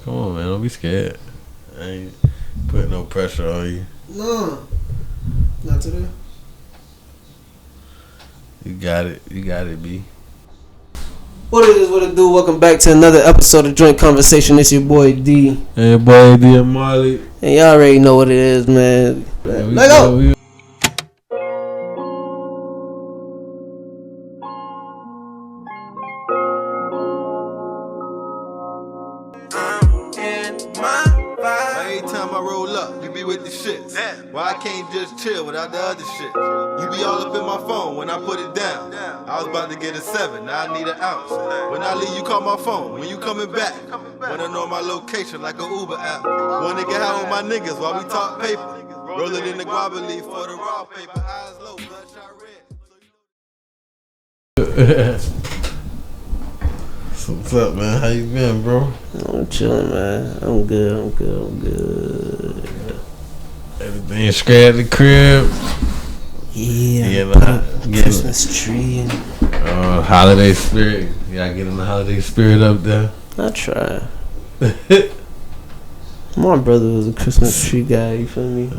Come on, man. Don't be scared. I ain't putting no pressure on you. No. Not today. You got it. You got it, B. What it is, what it do? Welcome back to another episode of Joint Conversation. It's your boy D. Hey, your boy D and Marley. And y'all already know what it is, man. Let go. Why I can't just chill without the other shit? You be all up in my phone when I put it down. I was about to get a 7, now I need an ounce. When I leave, you call my phone. When you coming back, wanna know my location like a Uber app. Wanna get high with my niggas while we talk paper. Roll it in the guava leaf for the raw paper. Eyes low, bloodshot red. So what's up, man? How you been, bro? I'm chilling, man. I'm good. Everything straight at the crib. Yeah, Christmas tree and holiday spirit. Y'all getting the holiday spirit up there? I try. My brother was a Christmas tree guy. You feel me?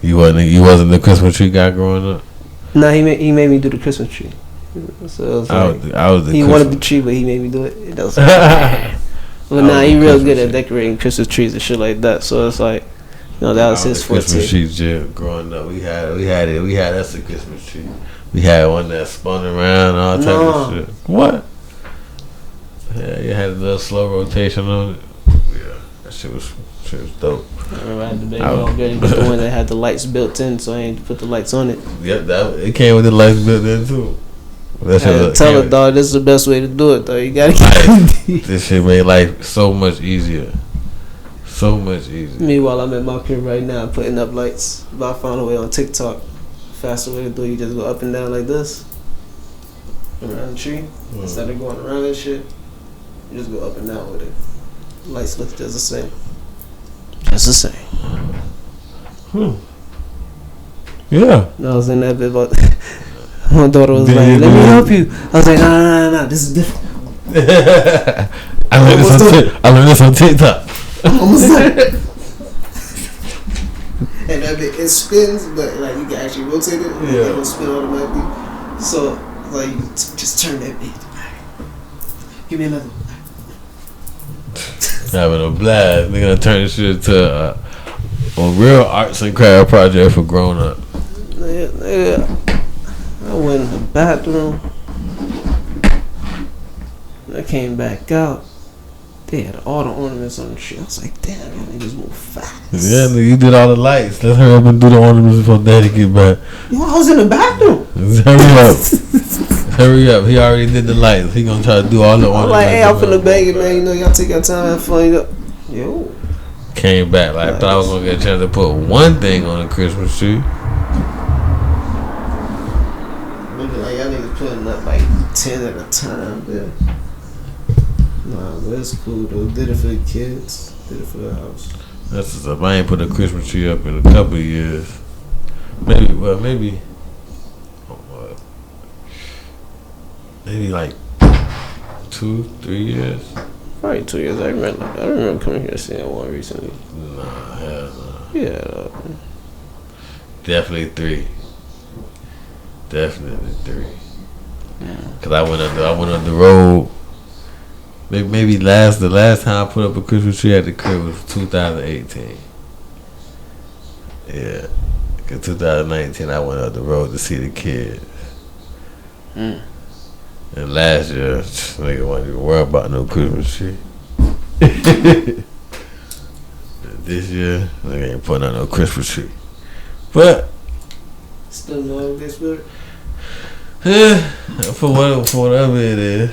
You wasn't the Christmas tree guy growing up? Nah, he made me do the Christmas tree. So it was like, I was the he Christmas. wanted the tree, but he made me do it. That was but nah, he real good at decorating Christmas trees and shit like that. So it's like, you know, that was his forte. Christmas trees, yeah. Growing up, we had us a Christmas tree. We had one that spun around, all type of shit. What? Yeah, you had a little slow rotation on it. Yeah, that shit was dope. I remember I had the baby already, but the one that had the lights built in, so I ain't to put the lights on it. Yep, it came with the lights built in too. Tell her, dog, this is the best way to do it, though. You gotta get this shit made life so much easier. So much easier. Meanwhile, I'm at my crib right now putting up lights. But I found a way on TikTok. Faster way to do it, you just go up and down like this. Around the tree. Instead of going around that shit, you just go up and down with it. Lights look just the same. Just the same. Yeah. I was in that bit about... My daughter was like, let me help you. I was like, nah, this is different. I learned this on TikTok. I'm almost there. And that bit, it spins, but like you can actually rotate it. And it will spin automatically. So, like, you just turn that bit. Give me another one. Having a blast. They're gonna turn this shit into a real arts and craft project for grown up. Yeah. I went in the bathroom. I came back out. They had all the ornaments on the tree. I was like, damn, y'all niggas move fast. Yeah, you did all the lights. Let's hurry up and do the ornaments before Daddy get back. Yo, I was in the bathroom. Hurry up. He already did the lights. He gonna try to do all the ornaments. I'm like, hey, I'm finna bang it, man. You know, y'all take your time and have fun. Yo. Came back. Like, I thought I was gonna get a chance to put one thing on the Christmas tree. Like, y'all niggas putting up like 10 at a time, man. Nah, but it's cool though. Did it for the kids. Did it for the house. That's what's up. I ain't put a Christmas tree up in a couple of years. Maybe like 2-3 years. Probably 2 years. I remember coming here and seeing one recently. Nah, hell no. Yeah. Definitely 3. Definitely 3. Cause I went on the road. Maybe the last time I put up a Christmas tree at the crib was 2018. Yeah, cause 2019 I went up the road to see the kids. And last year, nigga wasn't even worry about no Christmas tree. This year, nigga ain't putting out no Christmas tree. But still no good spirit. For whatever it is.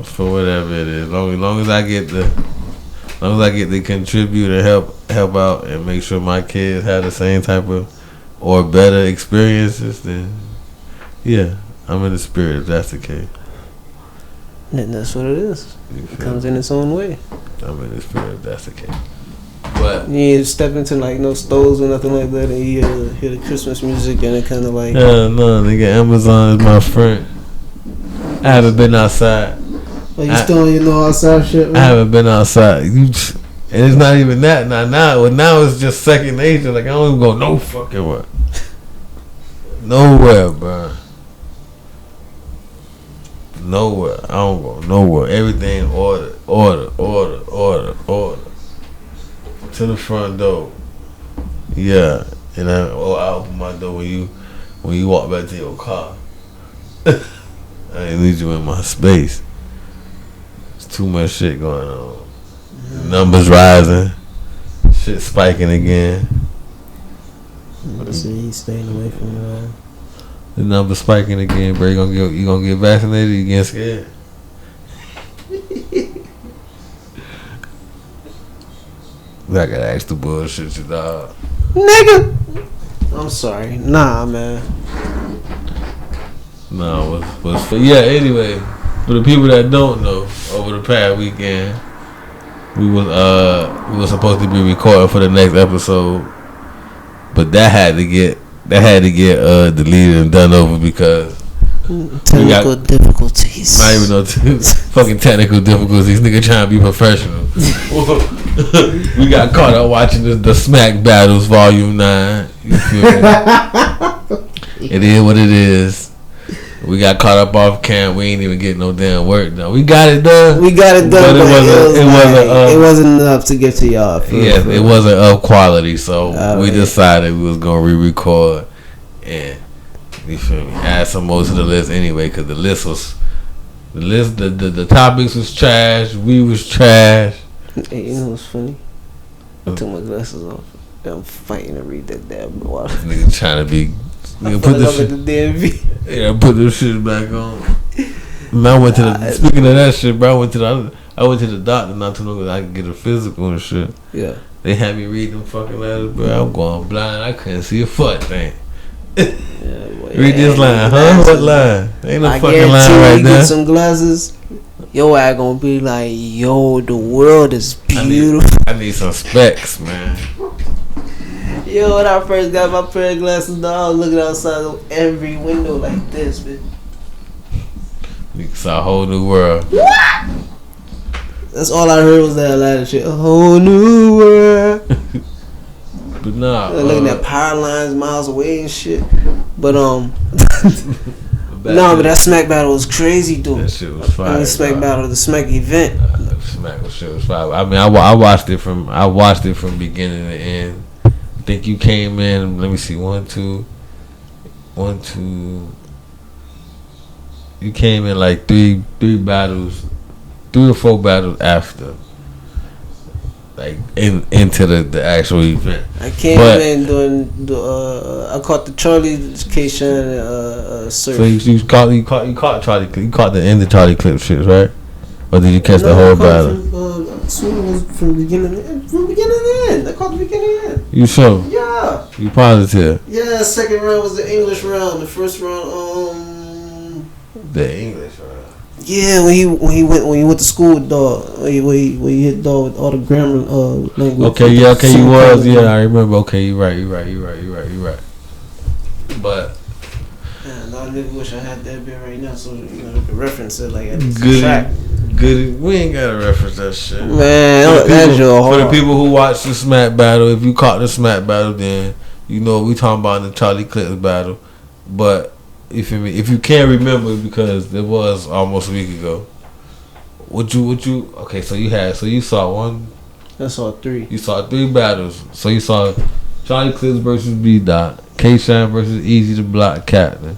For whatever it is, long as I get to contribute and help out and make sure my kids have the same type of or better experiences, then yeah, I'm in the spirit. If that's the case, then that's what it is. It comes in its own way. I'm in the spirit. If that's the case, but you ain't step into like no stores or nothing like that, and you hear the Christmas music and it kind of like no, nigga, Amazon is my friend. I haven't been outside. Oh, you still on your no outside shit, man? I haven't been outside. And it's not even that. Now it's just second nature. Like, I don't even go no fucking where. Nowhere, bro. Nowhere. I don't go nowhere. Everything order. To the front door. Yeah. And I open my door when you walk back to your car. I ain't leave you in my space. There's too much shit going on. The numbers rising. Shit spiking again. So he's staying away from the numbers spiking again, bro. You gonna get vaccinated? You getting scared? I gotta ask the bullshit, you dog. Nigga! I'm sorry. Nah, man. No, anyway, for the people that don't know, over the past weekend, we was supposed to be recording for the next episode, but that had to get deleted and done over because technical difficulties. Not even no fucking technical difficulties. Nigga trying to be professional. We got caught up watching the Smack Battles Volume 9. You feel me? It is what it is. We got caught up off cam. We ain't even getting no damn work done. We got it done. But it wasn't enough to get to y'all. Yes, it wasn't of quality. So we decided we was gonna re-record and you feel me, add some more to the list anyway, because the topics was trash. We was trash. Hey, you know what's funny? I took my glasses off. I'm fighting to read that damn water. Nigga trying to be. Nigga put this shit. Yeah, put this shit back on. Man, I went to the. Speaking of that shit, bro, I went to the doctor not too long ago. I could get a physical and shit. Yeah. They had me read them fucking letters, bro. I'm going blind. I couldn't see a fuck thing. Read this line, huh? What line? Ain't no fucking line right there. Get some glasses. Yo, I gonna be like, yo, the world is beautiful. I need some specs, man. Yo, when I first got my pair of glasses, dog, I was looking outside of every window like this, man. You saw a whole new world. What? That's all I heard was that line of shit. A whole new world. But nah, looking at power lines miles away and shit. But but that Smack Battle was crazy, dude. That shit was fire. Smack Battle, the Smack event. Smack shit was fire. I mean, I watched it from beginning to end. I think you came in. Let me see, 1, 2. You came in like three battles, 3 or 4 battles after. Like into the actual event. I came in doing I caught the Charlie Cation surf. So you caught Charlie. You caught the end of Charlie Clip shit, right? Or did you catch the whole battle? I swear it was from beginning to end. From beginning to end. I caught the beginning to end. You sure? Yeah. You positive? Yeah. Second round was the English round. The first round, the English round. Yeah, when he went to school with dog, when he hit dog with all the grammar language. Okay, yeah, okay, you was, yeah, I remember. Okay, you right. But man, I really wish I had that bit right now, so the reference it like at the track. Good, we ain't gotta reference that shit. Man, for the people who watch the Smack Battle, if you caught the Smack Battle, then you know we talking about the Charlie Clips battle, but. You feel me? If you can't remember because it was almost a week ago, what you? Okay, so you saw one. I saw 3. You saw 3 battles. So you saw Charlie Clips versus B Dot, K Shine versus Easy the Block Captain,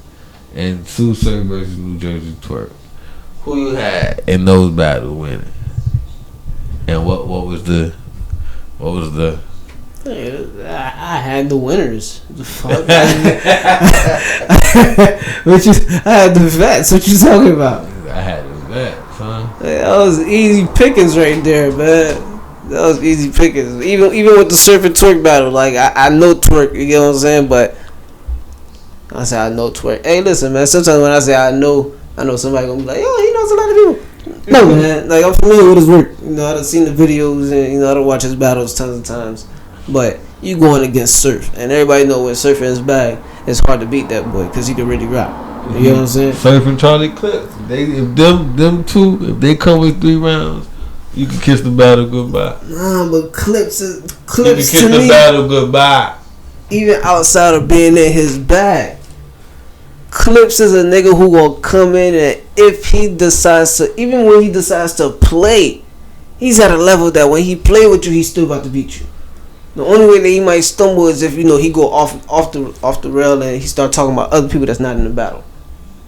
and Sue Surf versus New Jersey Twerk. Who you had in those battles winning? And what was the? I had the winners. The fuck? I had the vets. What you talking about? I had the vets, huh? That was easy pickings right there, man. That was easy pickings. Even with the surf and twerk battle, like I know twerk, you get what I'm saying? But I say I know twerk. Hey, listen, man. Sometimes when I say I know somebody gonna be like, yo, he knows a lot of people. No, man. Like I'm familiar with his work. You know, I've seen the videos and I don't watch his battles tons of times. But you going against Surf, and everybody know when Surf in his bag, it's hard to beat that boy because he can really rap. You know what I'm saying? Surfing Charlie Clips. If them two, if they come with 3 rounds, you can kiss the battle goodbye. Nah, but Clips You can to kiss the me, battle goodbye. even outside of being in his bag, Clips is a nigga who gonna come in, and if he decides to, even when he decides to play, he's at a level that when he play with you, he's still about to beat you. The only way that he might stumble is if, you know, he go off the rail and he start talking about other people that's not in the battle.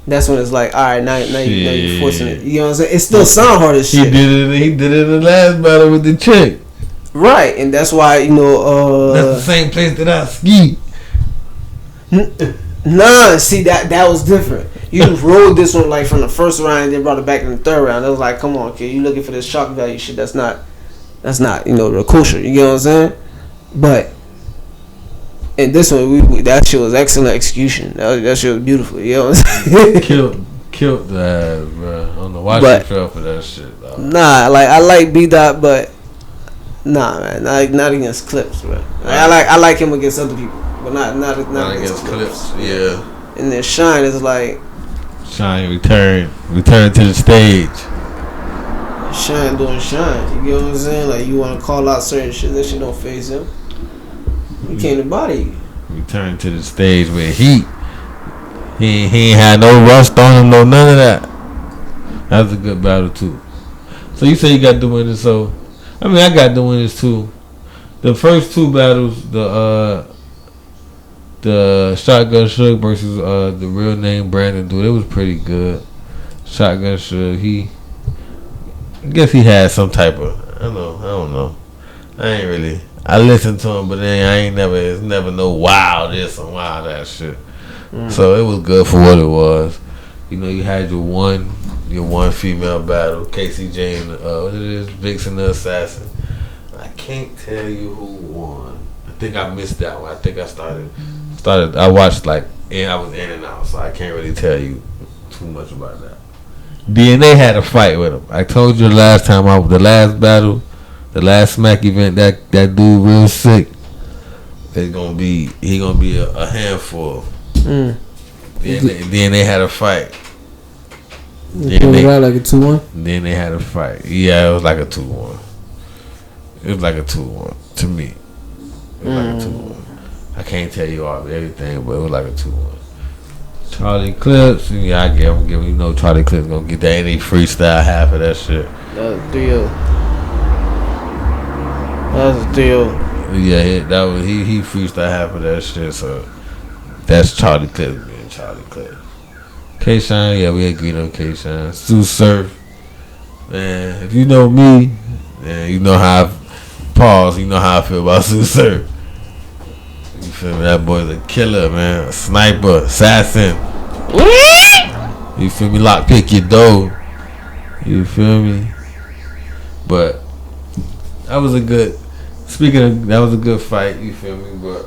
That's when it's like, all right, now you're forcing it. You know what I'm saying? It still sound hard as shit. He did it in the last battle with the chick. Right, and that's why, you know, that's the same place that I ski. Nah, see, that was different. You rolled this one like from the first round and then brought it back in the third round. It was like, come on, kid, you looking for this shock value shit? That's not, you know, real kosher. You know what I'm saying? But in this one, that shit was excellent execution. That shit was beautiful. You know what I'm saying? Killed the ass, bro. I don't know why she fell for that shit, dog. Nah, like, I like B-Dot, but nah, man, not against Clips, bro. Like, I like him against other people, but not against Clips. Yeah. And then Shine is like, Shine return to the stage. Shine doing Shine. You get what I'm saying? Like, you want to call out certain shit, that shit don't phase him. He came to body you. Return to the stage with heat. He ain't had no rust on him, no none of that. That was a good battle too. So you say you got the winners, so I mean I got the winners too. The first 2 battles, the Shotgun Suge versus the real name Brandon dude, it was pretty good. Shotgun Suge, I guess he had some type of, I don't know. I listened to him, but then it's never no wow this and wow that shit. So it was good for what it was. You know, you had your one female battle, Casey Jane, what it is, Vixen the Assassin. I can't tell you who won. I think I missed that one. I think I started. I watched and I was in and out, so I can't really tell you too much about that. DNA had a fight with him. I told you the last battle, the last smack event, that dude real sick. He gonna be a handful. Then they had a fight. Then they like a 2-1. Then they had a fight. Yeah, it was like a 2-1. It was like a 2-1 to me. It was like a 2-1. I can't tell you all everything, but it was like a 2-1. Charlie Clips, yeah, I'm giving you know Charlie Clips gonna get that any freestyle half of that shit. That was 3-0. That was a 3-0. Yeah, that was he freestyle half of that shit. So that's Charlie Clips being Charlie Clips. K-Shine, yeah, we agreed on K-Shine. Sue Surf, man, if you know me, man, you know how you know how I feel about Sue Surf. You feel me? That boy's a killer, man. A sniper, assassin. You feel me? Lockpick your dough. You feel me? But that was a good fight. You feel me? But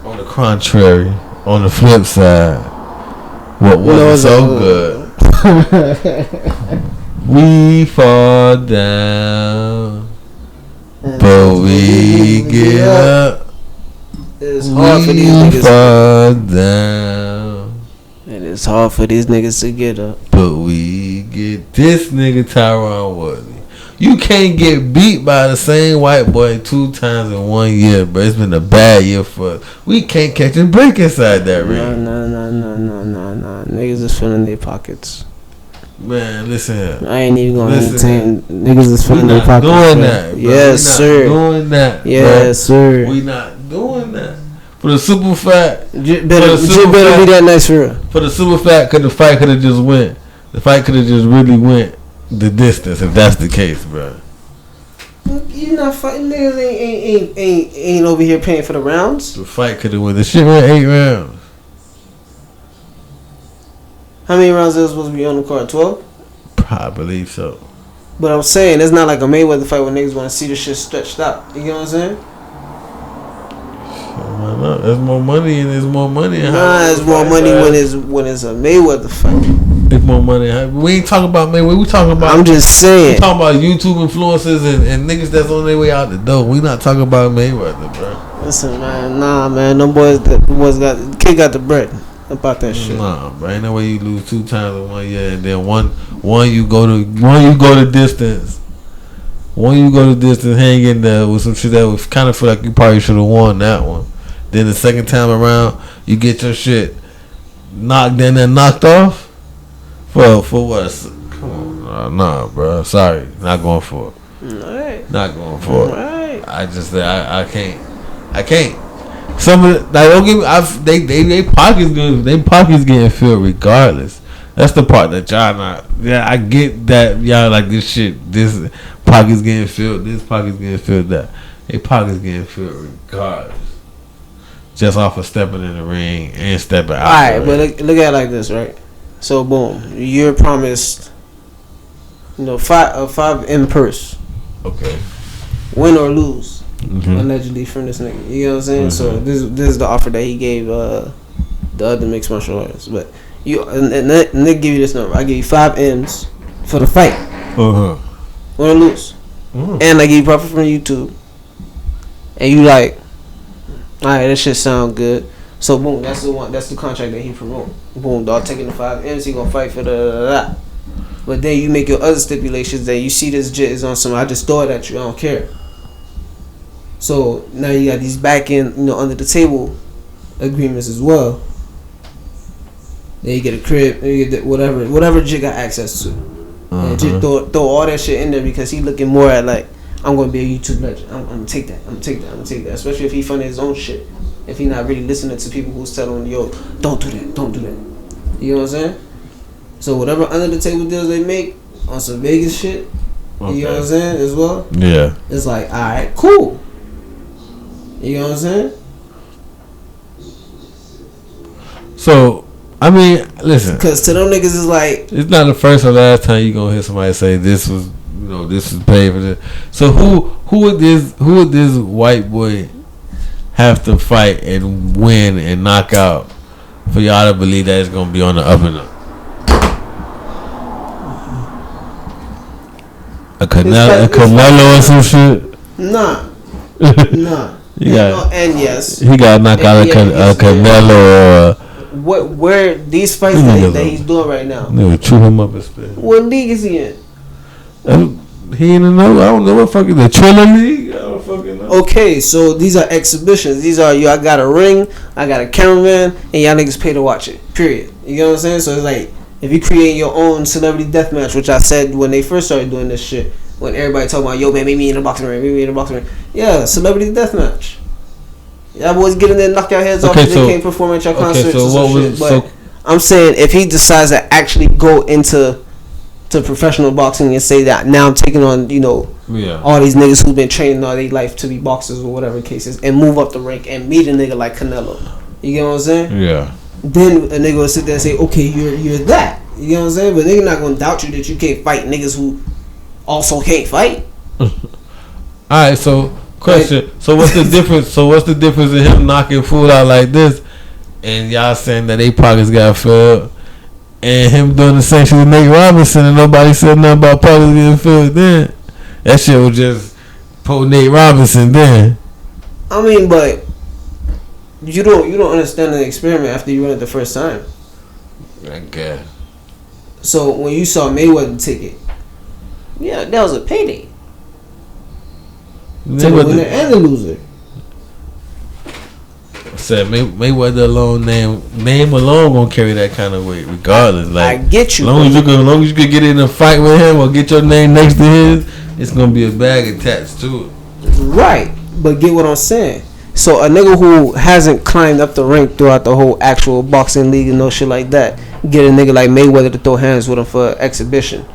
on the contrary, on the flip side, what wasn't so good? We fall down. But we get up. It's hard for these niggas. Fall down. And it's hard for these niggas to get up. But we get this nigga Tyron Woodley. You can't get beat by the same white boy 2 times in 1 year, but it's been a bad year for us. We can't catch a break inside that ring. No. Niggas is filling their pockets. Man, listen here. I ain't even gonna entertain niggas is filling their pockets. Doing that, bro. Yes, sir. Doing that. Yes, sir. We not doing that. For the super fact, better be that nice for real. For the super fact, cause the fight could have just went. The fight could have just really went the distance if that's the case, bro. You not fighting niggas ain't over here paying for the rounds. The fight could have went. The shit went 8 rounds. How many rounds is supposed to be on the card? 12? I believe so. But I'm saying it's not like a Mayweather fight where niggas want to see the shit stretched out. You get what I'm saying? There's more money and there's more money. There's more money when it's a Mayweather fight. There's more money. We ain't talking about Mayweather. We talking about. I'm just saying. We talking about YouTube influencers and niggas that's on their way out the door. We not talking about Mayweather, bro. Listen, man. Nah, man. Them boys got the kid got the bread. about that shit. Nah, bro. Ain't no way you lose 2 times in 1 year, and then one you go to distance. One you go to distance, hang in there with some shit that was kind of feel like you probably should have won that one. Then the second time around, you get your shit knocked in and knocked off. For what? Come on, nah, bro. Sorry, not going for it. Alright. Not going for it. Alright. I can't. Some of the, like, don't give me. They pockets good. They pockets getting filled regardless. That's the part that y'all not. Yeah, I get that y'all like this shit. This pockets getting filled. This pockets getting filled. That they pockets getting filled regardless. Just off of stepping in the ring and stepping out. Alright, but look at it like this, right? So boom, you're promised, 5M purse. Okay. Win or lose, allegedly from this nigga. You know what I'm saying? So this is the offer that he gave the other mixed martial artists. But and they give you this number. I give you 5 M's for the fight. Win or lose, and I give you profit from YouTube. And you like, alright, that shit sound good. So boom, that's the one. That's the contract that he promote. Boom, dog taking the 5 M's. He gonna fight for the. But then you make your other stipulations that you see this jit is on some. I just throw it at you. I don't care. So now you got these back end, under the table agreements as well. Then you get a crib. You get whatever jit got access to. And just throw all that shit in there because he looking more at like, I'm gonna be a YouTube legend. I'm gonna take that. I'm gonna take that. Especially if he funded his own shit. If he not really listening to people who's telling him, yo, don't do that. You know what I'm saying? So whatever under the table deals they make on some Vegas shit, you know what I'm saying, as well? Yeah. It's like, alright, cool. You know what I'm saying? So, I mean, listen. Because to them niggas is like, it's not the first or last time you gonna hear somebody say this was, this is paid for this. So who would this white boy have to fight and win and knock out for y'all to believe that it's gonna be on the up and up? A Canelo or some shit? Nah. You got, and yes. He got to knock out a Canelo or... Where these fights that he's doing right now? They would chew him up and spit. What league is he in? He in another... I don't know what fucking... The Triller League? I don't fucking know. Okay, so these are exhibitions. These are... I got a ring, I got a cameraman, and y'all niggas pay to watch it. Period. You know what I'm saying? So it's like... If you create your own celebrity deathmatch, which I said when they first started doing this shit, when everybody talking about, yo man, meet me in the boxing ring, yeah, celebrity deathmatch. Y'all boys get in there and knock your heads off because they can't perform at your concerts or some shit. But I'm saying if he decides to actually go into professional boxing and say that now I'm taking on, all these niggas who've been training all their life to be boxers or whatever the case is, and move up the rank and meet a nigga like Canelo. You get what I'm saying? Yeah. Then a nigga will sit there and say, okay, you're that. You know what I'm saying? But nigga not gonna doubt you that you can't fight niggas who also can't fight. Alright, so question. So what's the difference? So what's the difference in him knocking food out like this and y'all saying that they pockets got filled, and him doing the same shit with Nate Robinson and nobody said nothing about pockets getting filled then? That shit was just pull Nate Robinson then. I mean, but you don't understand the experiment after you run it the first time. I guess. So when you saw Mayweather take it, yeah, that was a payday. To the winner and the loser. Said Mayweather alone, name alone gonna carry that kind of weight, regardless. Like, I get you. As long as you could get in a fight with him or get your name next to his, it's gonna be a bag attached to it. Right, but get what I'm saying. So a nigga who hasn't climbed up the rank throughout the whole actual boxing league and no shit like that, get a nigga like Mayweather to throw hands with him for exhibition.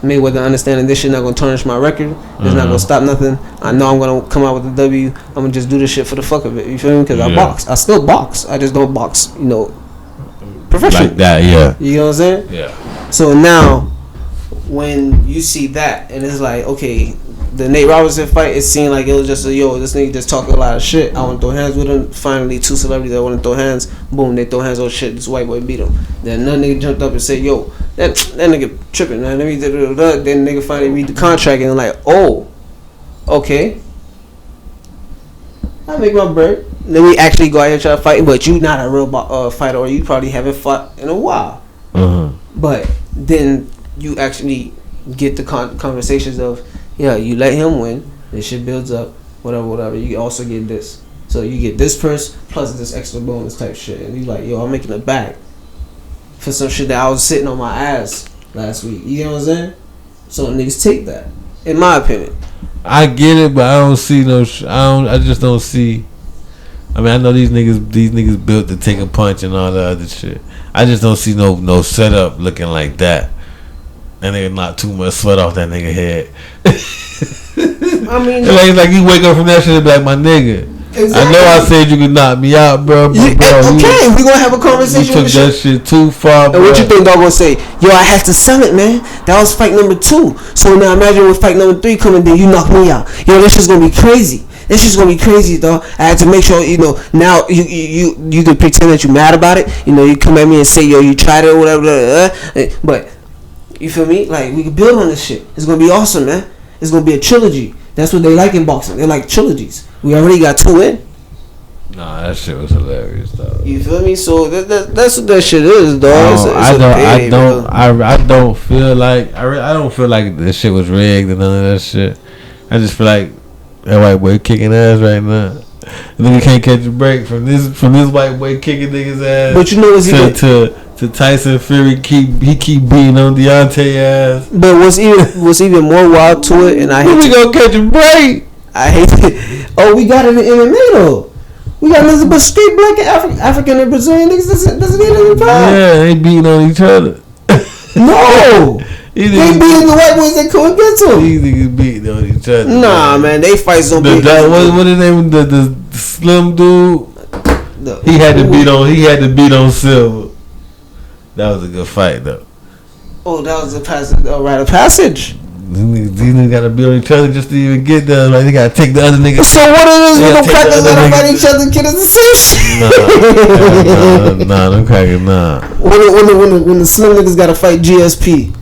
Mayweather understanding this shit not gonna tarnish my record. It's not gonna stop nothing. I know I'm gonna come out with a W. I'm gonna just do this shit for the fuck of it. You feel me? Because I box. I still box. I just don't box, professionally. Like that, yeah. You know what I'm saying? Yeah. So now, when you see that, and it's like, okay, the Nate Robinson fight, it seemed like it was just this nigga just talking a lot of shit. I want to throw hands with him. Finally, 2 celebrities that want to throw hands. Boom, they throw hands. Oh shit, this white boy beat him. Then another nigga jumped up and said, yo, that nigga tripping, man. Then the nigga finally read the contract and like, oh, okay. I make my break. Then we actually go out here and try to fight. But you not a real fighter, or you probably haven't fought in a while. But then you actually get the conversations of, yeah, you let him win. This shit builds up. Whatever. You also get this. So you get this purse plus this extra bonus type shit. And you like, yo, I'm making a bag for some shit that I was sitting on my ass last week. You know what I'm saying? So niggas take that. In my opinion. I get it, but I don't see no. I just don't see. I mean, I know these niggas built to take a punch and all the other shit. I just don't see no setup looking like that. And they knock too much sweat off that nigga head. I mean, it's like you wake up from that shit and be like, my nigga. Exactly. I know I said you could knock me out, bro. Okay, we gonna have a conversation. You took that shit too far, bro. And what you think dog gonna say? Yo, I had to sell it, man. That was fight number 2. So now imagine when fight number 3 coming, then you knock me out. Yo, this shit's gonna be crazy. This shit's gonna be crazy, dog. I had to make sure, you know, now you can pretend that you mad about it. You know, you come at me and say, yo, you tried it or whatever. But you feel me? Like, we can build on this shit. It's gonna be awesome, man. It's gonna be a trilogy. That's what they like in boxing. They like trilogies. We already got 2 in. Nah, that shit was hilarious, dog. You feel me? So that's what that shit is, dog. I don't feel like this shit was rigged and none of that shit. I just feel like that white boy kicking ass right now. Nigga can't catch a break from this white boy kicking niggas ass. But you know what's to Tyson Fury keep beating on Deontay ass. But what's even more wild to it, and I hate we gonna catch a break. I hate it. Oh, we got it in MMA though. We got nothing but straight black and African and Brazilian niggas doesn't get any problem. Yeah, they beating on each other. No. They beating the white boys that go against them. These niggas beating on each other. Nah, man, they fights don't beat. What is name? The slim dude. He had to beat on Silver. That was a good fight though. Oh, that was a rite of passage. These niggas gotta beat on each other just to even get there. Like they gotta take the other niggas. So what it is? We don't practice how to fight each other. Kid, it's the same shit. Nah, them crackers, nah. When the slim niggas gotta fight GSP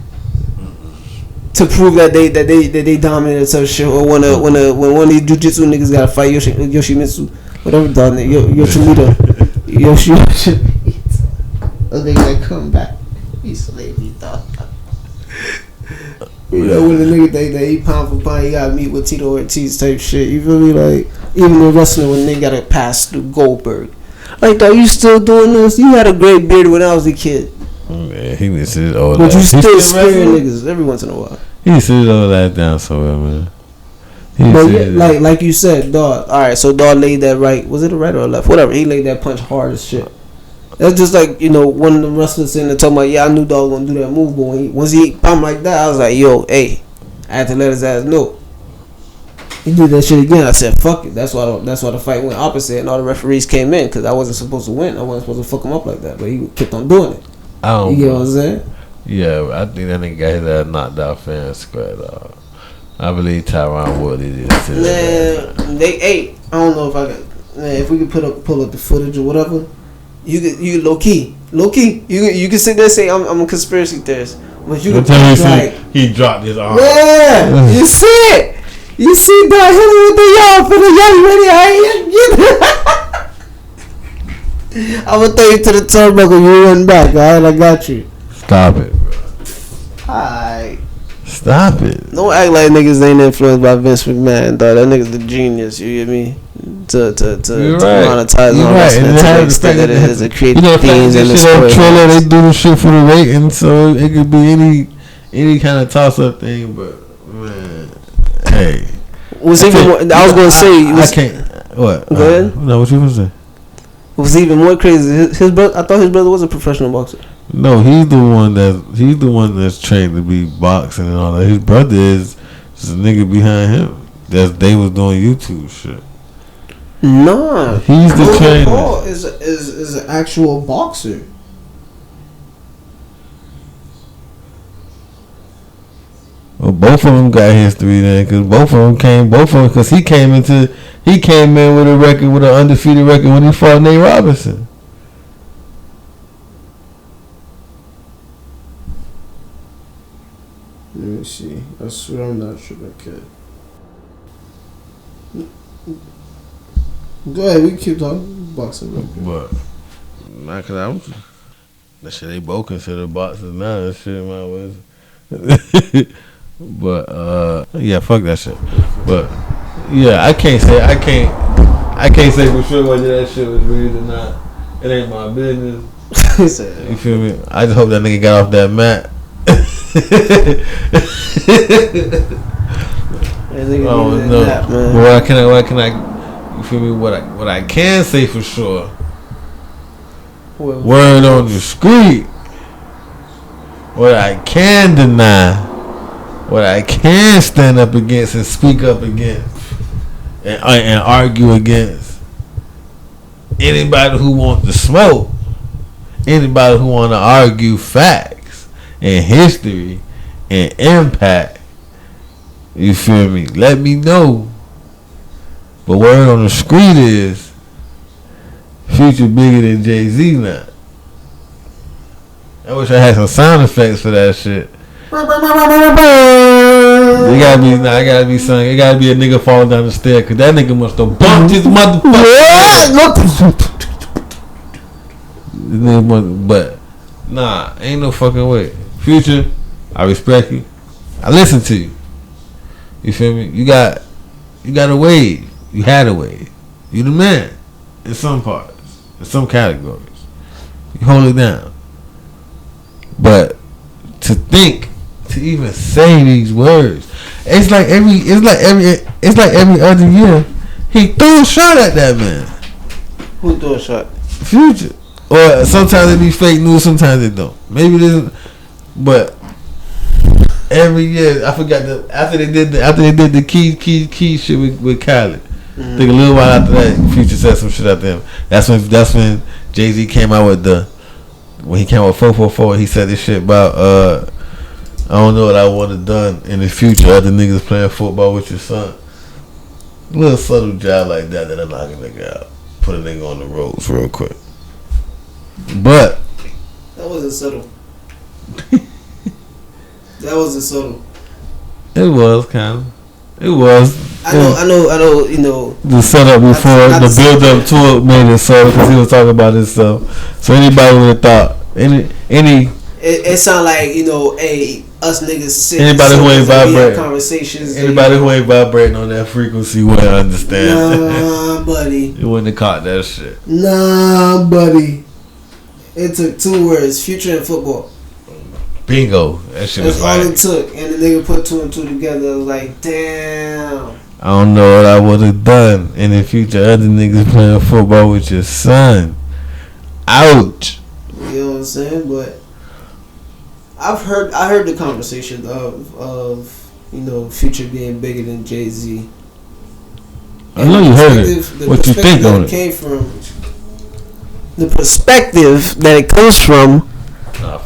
to prove that they dominated some shit, or when one of these jujitsu niggas gotta fight Yoshimitsu, whatever dog, Yoshimita, Yoshimita. Oh, they gotta come back. He slayed me, dog. You know, when the nigga they eat pound for pound, you gotta meet with Tito Ortiz type shit. You feel me? Like, even in wrestling, when they gotta pass through Goldberg. Like, dog, you still doing this? You had a great beard when I was a kid. Man, he needs to sit his old But ass. you still spearing niggas every once in a while. He needs to sit his old ass down somewhere, man. But yeah, like you said, dog. All right, so dog laid that right. Was it a right or a left? Whatever. He laid that punch hard as shit. That's just like, you know, one of the wrestlers sitting there talking about, yeah, I knew dog was gonna do that move, but once he pumped like that, I was like, yo, hey, I had to let his ass know. He did that shit again. I said, fuck it. That's why the fight went opposite, and all the referees came in because I wasn't supposed to win. I wasn't supposed to fuck him up like that, but he kept on doing it. You get what I'm saying? Yeah, I think that nigga got his ass knocked out fair and square, dog. I believe Tyron Woodley did too. Man, I don't know if I got. Man, if we could pull up the footage or whatever. You low key. You can sit there and say I'm a conspiracy theorist, but you can like he dropped his arm. Yeah, you see it. You see that hit him with the y'all for the y'all ready? I'm gonna throw you to the turnbuckle. You run back. All right, I got you. Stop it, bro. Alright. Stop it. Don't act like niggas ain't influenced by Vince McMahon, dog. That nigga's the genius. You get me? To monetize on wrestling, to the extent that it is a creative themes in the sport. They do the shit for the rating, so it could be any kind of toss up thing. But man, hey, I was gonna say, I can't. What? Go ahead. No, what you gonna say? It was even more crazy. His brother. I thought his brother was a professional boxer. No, he's the one that's trained to be boxing and all that. His brother is just a nigga behind him. They was doing YouTube shit. Nah, he's the trainer. Paul is an actual boxer. Well, both of them got history then, because he came in with an undefeated record when he fought Nate Robinson. Let me see. I swear I'm not sure I could. Go ahead, we can keep talking boxing. But not cause I was. That shit they both consider boxers now. That shit my was. But yeah, fuck that shit. But yeah, I can't say for sure whether that shit was real or not. It ain't my business. You feel me? I just hope that nigga got off that mat. Oh no! Well, why can I? You feel me? What I can say for sure. Word on the street. What I can deny. What I can stand up against and speak up against and argue against. Anybody who wants to smoke. Anybody who want to argue facts and history and impact. You feel me? Let me know. But word on the street is Future bigger than JAYZ now. I wish I had some sound effects for that shit. It gotta be, it gotta be something. It gotta be a nigga falling down the stairs, cause that nigga must have bumped his motherfucker. But nah, ain't no fucking way. Future, I respect you. I listen to you. You feel me? You got a wave. You had a wave. You the man in some parts, in some categories. You hold it down. But to even say these words, it's like every other year he threw a shot at that man. Who threw a shot? Future. Or sometimes it be fake news, sometimes it don't. Maybe it isn't, but every year I forgot after they did the key shit with Khaled. I think a little while after that, Future said some shit after him. That's when JAYZ came out with when he came out with 444. He said this shit about I don't know what I would have done in the future. Other niggas playing football with your son. A little subtle job like that'll knock a nigga out. Put a nigga on the roads real quick. But that wasn't subtle. That wasn't subtle. It was kind of. It was. I know. You know. The setup before the build up to it made it so because he was talking about himself. So anybody would have thought any. It sound like us niggas sitting. Anybody who ain't vibrating conversations. Anybody who ain't vibrating on that frequency wouldn't understand. Nah, buddy. You wouldn't have caught that shit. Nah, buddy. It took 2 words: future and football. Bingo. That shit was all it took, and the nigga put 2 and 2 together. I was like, damn. I don't know what I would have done in the future. Other niggas playing football with your son. Ouch. You know what I'm saying? But I heard the conversation of Future being bigger than JAYZ. I know you heard it. What you think on it? Came from the perspective that it comes from.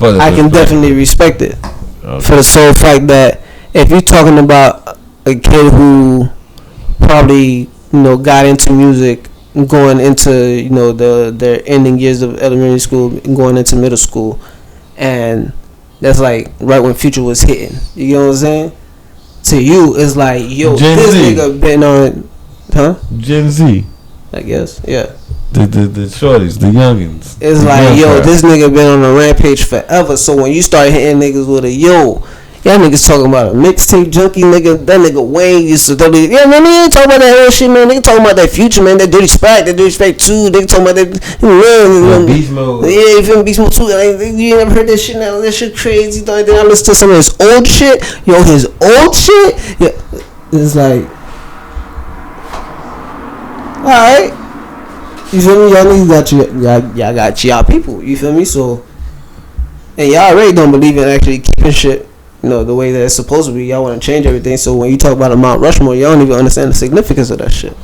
I can definitely respect it for the sole fact that if you're talking about a kid who probably got into music going into their ending years of elementary school and going into middle school, and that's like right when Future was hitting, you know what I'm saying? To you, it's like, yo, Gen this Z. nigga been on, Gen Z, I guess, yeah. The shorties, the youngins. It's like, yo, this nigga been on a rampage forever. So when you start hitting niggas with a y'all niggas talking about a mixtape junkie nigga, that nigga Wayne used to tell me, yeah man, they ain't talking about that old shit, man. They talking about that Future, man, that Dirty Sprite 2. They talking about that Beast Mode. Yeah, you feel me? Beast Mode 2. Like, you ain't never heard that shit now. That shit crazy. Then I listen to some of his old shit. His old shit. Yeah, it's like, alright. You feel me? Y'all niggas got y'all people. You feel me? So, and y'all already don't believe in actually keeping shit, the way that it's supposed to be. Y'all want to change everything. So when you talk about a Mount Rushmore, y'all don't even understand the significance of that shit.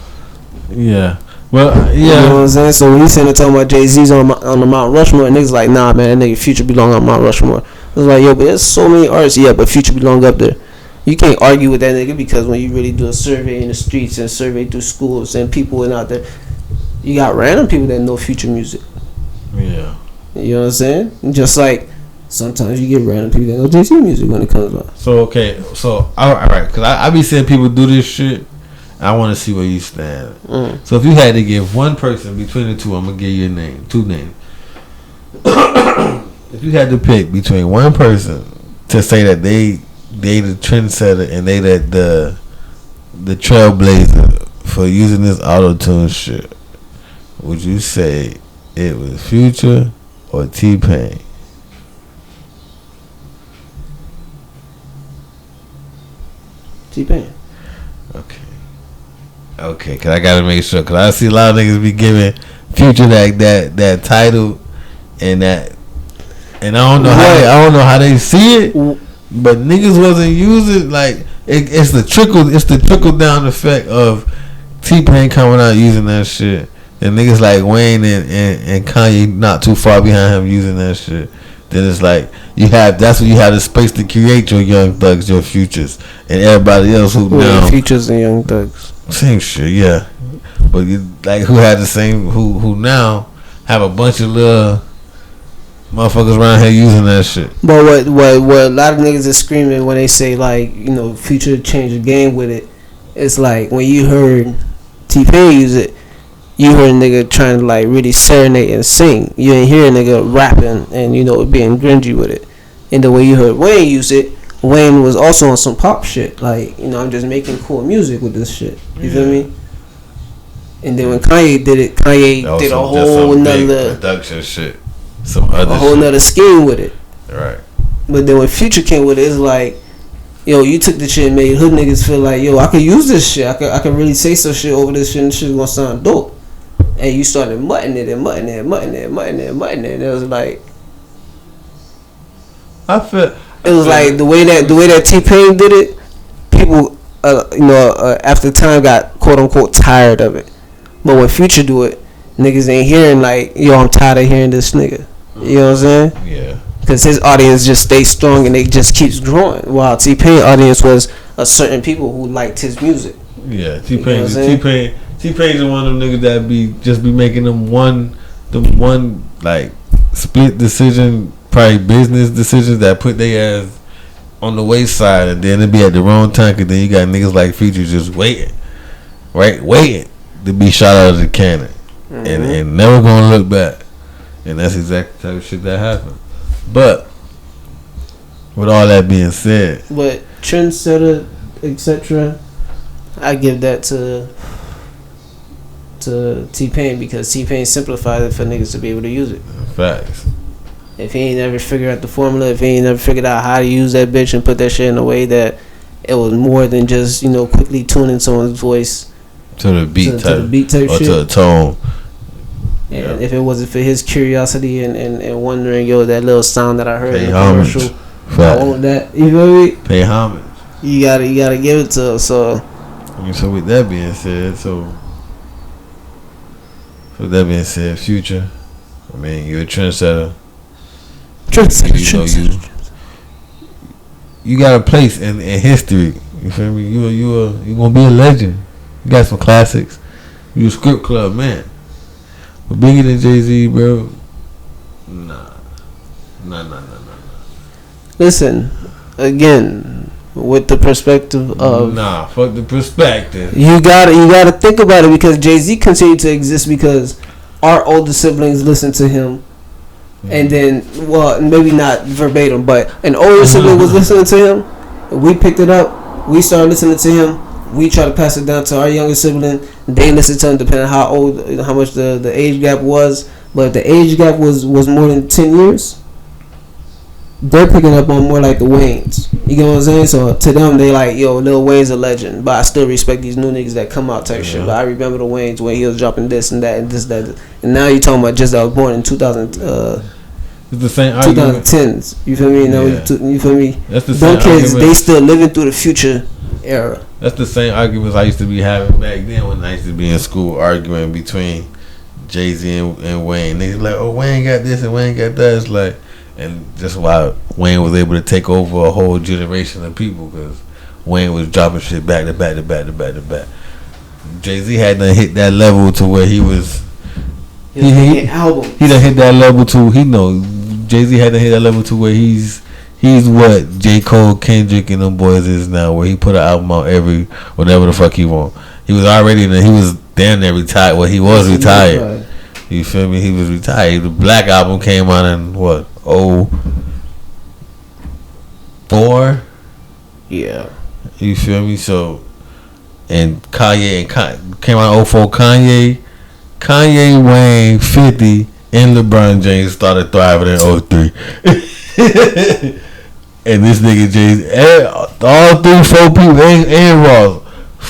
Yeah. Well, yeah. You know what I'm saying? So when you saying talking about JAYZ's on the Mount Rushmore, and niggas like, nah, man, that nigga Future belong on Mount Rushmore. It's like, yo, but there's so many artists, yeah, but Future belong up there. You can't argue with that nigga because when you really do a survey in the streets and survey through schools and people and out there, you got random people that know Future music. Yeah. You know what I'm saying? Just like sometimes you get random people that know JAYZ music when it comes out. So, okay. So, all right. Because I be seeing people do this shit. I want to see where you stand. So if you had to give one person between the two, I'm gonna give you a name, two names. If you had to pick between one person to say that they the trendsetter and they that the trailblazer for using this auto-tune shit, would you say it was Future or T-Pain? T-Pain. Okay, cause I gotta make sure, cause I see a lot of niggas be giving Future that title and that, and I don't know how they see it, but niggas wasn't using like it's the trickle down effect of T-Pain coming out using that shit, and niggas like Wayne and Kanye not too far behind him using that shit. Then it's like that's when you have the space to create your Young Thugs, your Futures, and everybody else who now Futures and Young Thugs. Same shit, yeah. But you like who had the same who now have a bunch of little motherfuckers around here using that shit. But what a lot of niggas is screaming when they say like, you know, Future changed the game with it. It's like when you heard T-Pain use it, you heard a nigga trying to like really serenade and sing. You didn't hear a nigga rapping and, you know, being grungy with it. And the way you heard Wayne use it, Wayne was also on some pop shit. Like, you know, I'm just making cool music with this shit. You feel me? And then when Kanye did it, Kanye did a whole nother production shit. Some other a whole nother scheme with it. Right. But then when Future came with it, it's like, yo, you took the shit and made hood niggas feel like, yo, I could use this shit. I could really say some shit over this shit and shit's gonna sound dope. And you started mutting it. And it was like, it was like the way that T-Pain did it, people, after time got quote unquote tired of it. But when Future do it, niggas ain't hearing like, yo, I'm tired of hearing this nigga. You know what I'm saying? Yeah. Because his audience just stays strong and it just keeps growing. While T-Pain audience was a certain people who liked his music. Yeah, T-Pain's one of them niggas that be making them one like split decision, probably business decisions that put their ass on the wayside, and then it be at the wrong time. Cause then you got niggas like Future just waiting to be shot out of the cannon, and never gonna look back. And that's exactly the type of shit that happened. But with all that being said, but trendsetter, etc., I give that to T-Pain because T-Pain simplified it for niggas to be able to use it. Facts. If he ain't never figured out the formula, if he ain't never figured out how to use that bitch and put that shit in a way that it was more than just, you know, quickly tuning someone's voice to the beat type or shit, to a tone. And if it wasn't for his curiosity and wondering, yo, that little sound that I heard in the homage. commercial, I want that. You feel me? Pay homage. You gotta give it to us. So with that being said, Future, I mean, you're a trendsetter. You got a place in history. You feel me? You gonna be a legend. You got some classics. You a script club man. But bigger than JAYZ, bro. Nah. Listen, again, with the perspective of fuck the perspective. You gotta think about it because JAYZ continued to exist because our older siblings listened to him. And then, well, maybe not verbatim, but an older sibling was listening to him. We picked it up. We started listening to him. We tried to pass it down to our younger sibling. They listened to him, depending on how much the age gap was. But if the age gap was more than 10 years, they're picking up on more like the Waynes. You get what I'm saying? So to them, they like, yo, Lil Wayne's a legend, but I still respect these new niggas that come out type shit. But I remember the Waynes when he was dropping this and that and this, that. And now you're talking about just that was born in 2000. It's the same argument. 2010s. You feel me? You feel me? That's the same Them kids, argument. they still living through the Future era. That's the same arguments I used to be having back then when I used to be in school arguing between JAYZ and Wayne. They like, oh, Wayne got this and Wayne got that. It's like, and that's why Wayne was able to take over a whole generation of people because Wayne was dropping shit back to back to back to back to back. JAYZ had to hit that level to where he was. He done hit that level to JAYZ had to hit that level to where he's what J. Cole, Kendrick, and them boys is now, where he put an album out whenever the fuck he want. he was already he was damn near retired. Well, he was retired. You feel me? He was retired. The Black album came out in what? 04? Yeah. You feel me? So, and Kanye came out in 04. Kanye, Wayne, 50, and LeBron James started thriving in 03. And this nigga JAYZ, all 3-4 people, and Ross,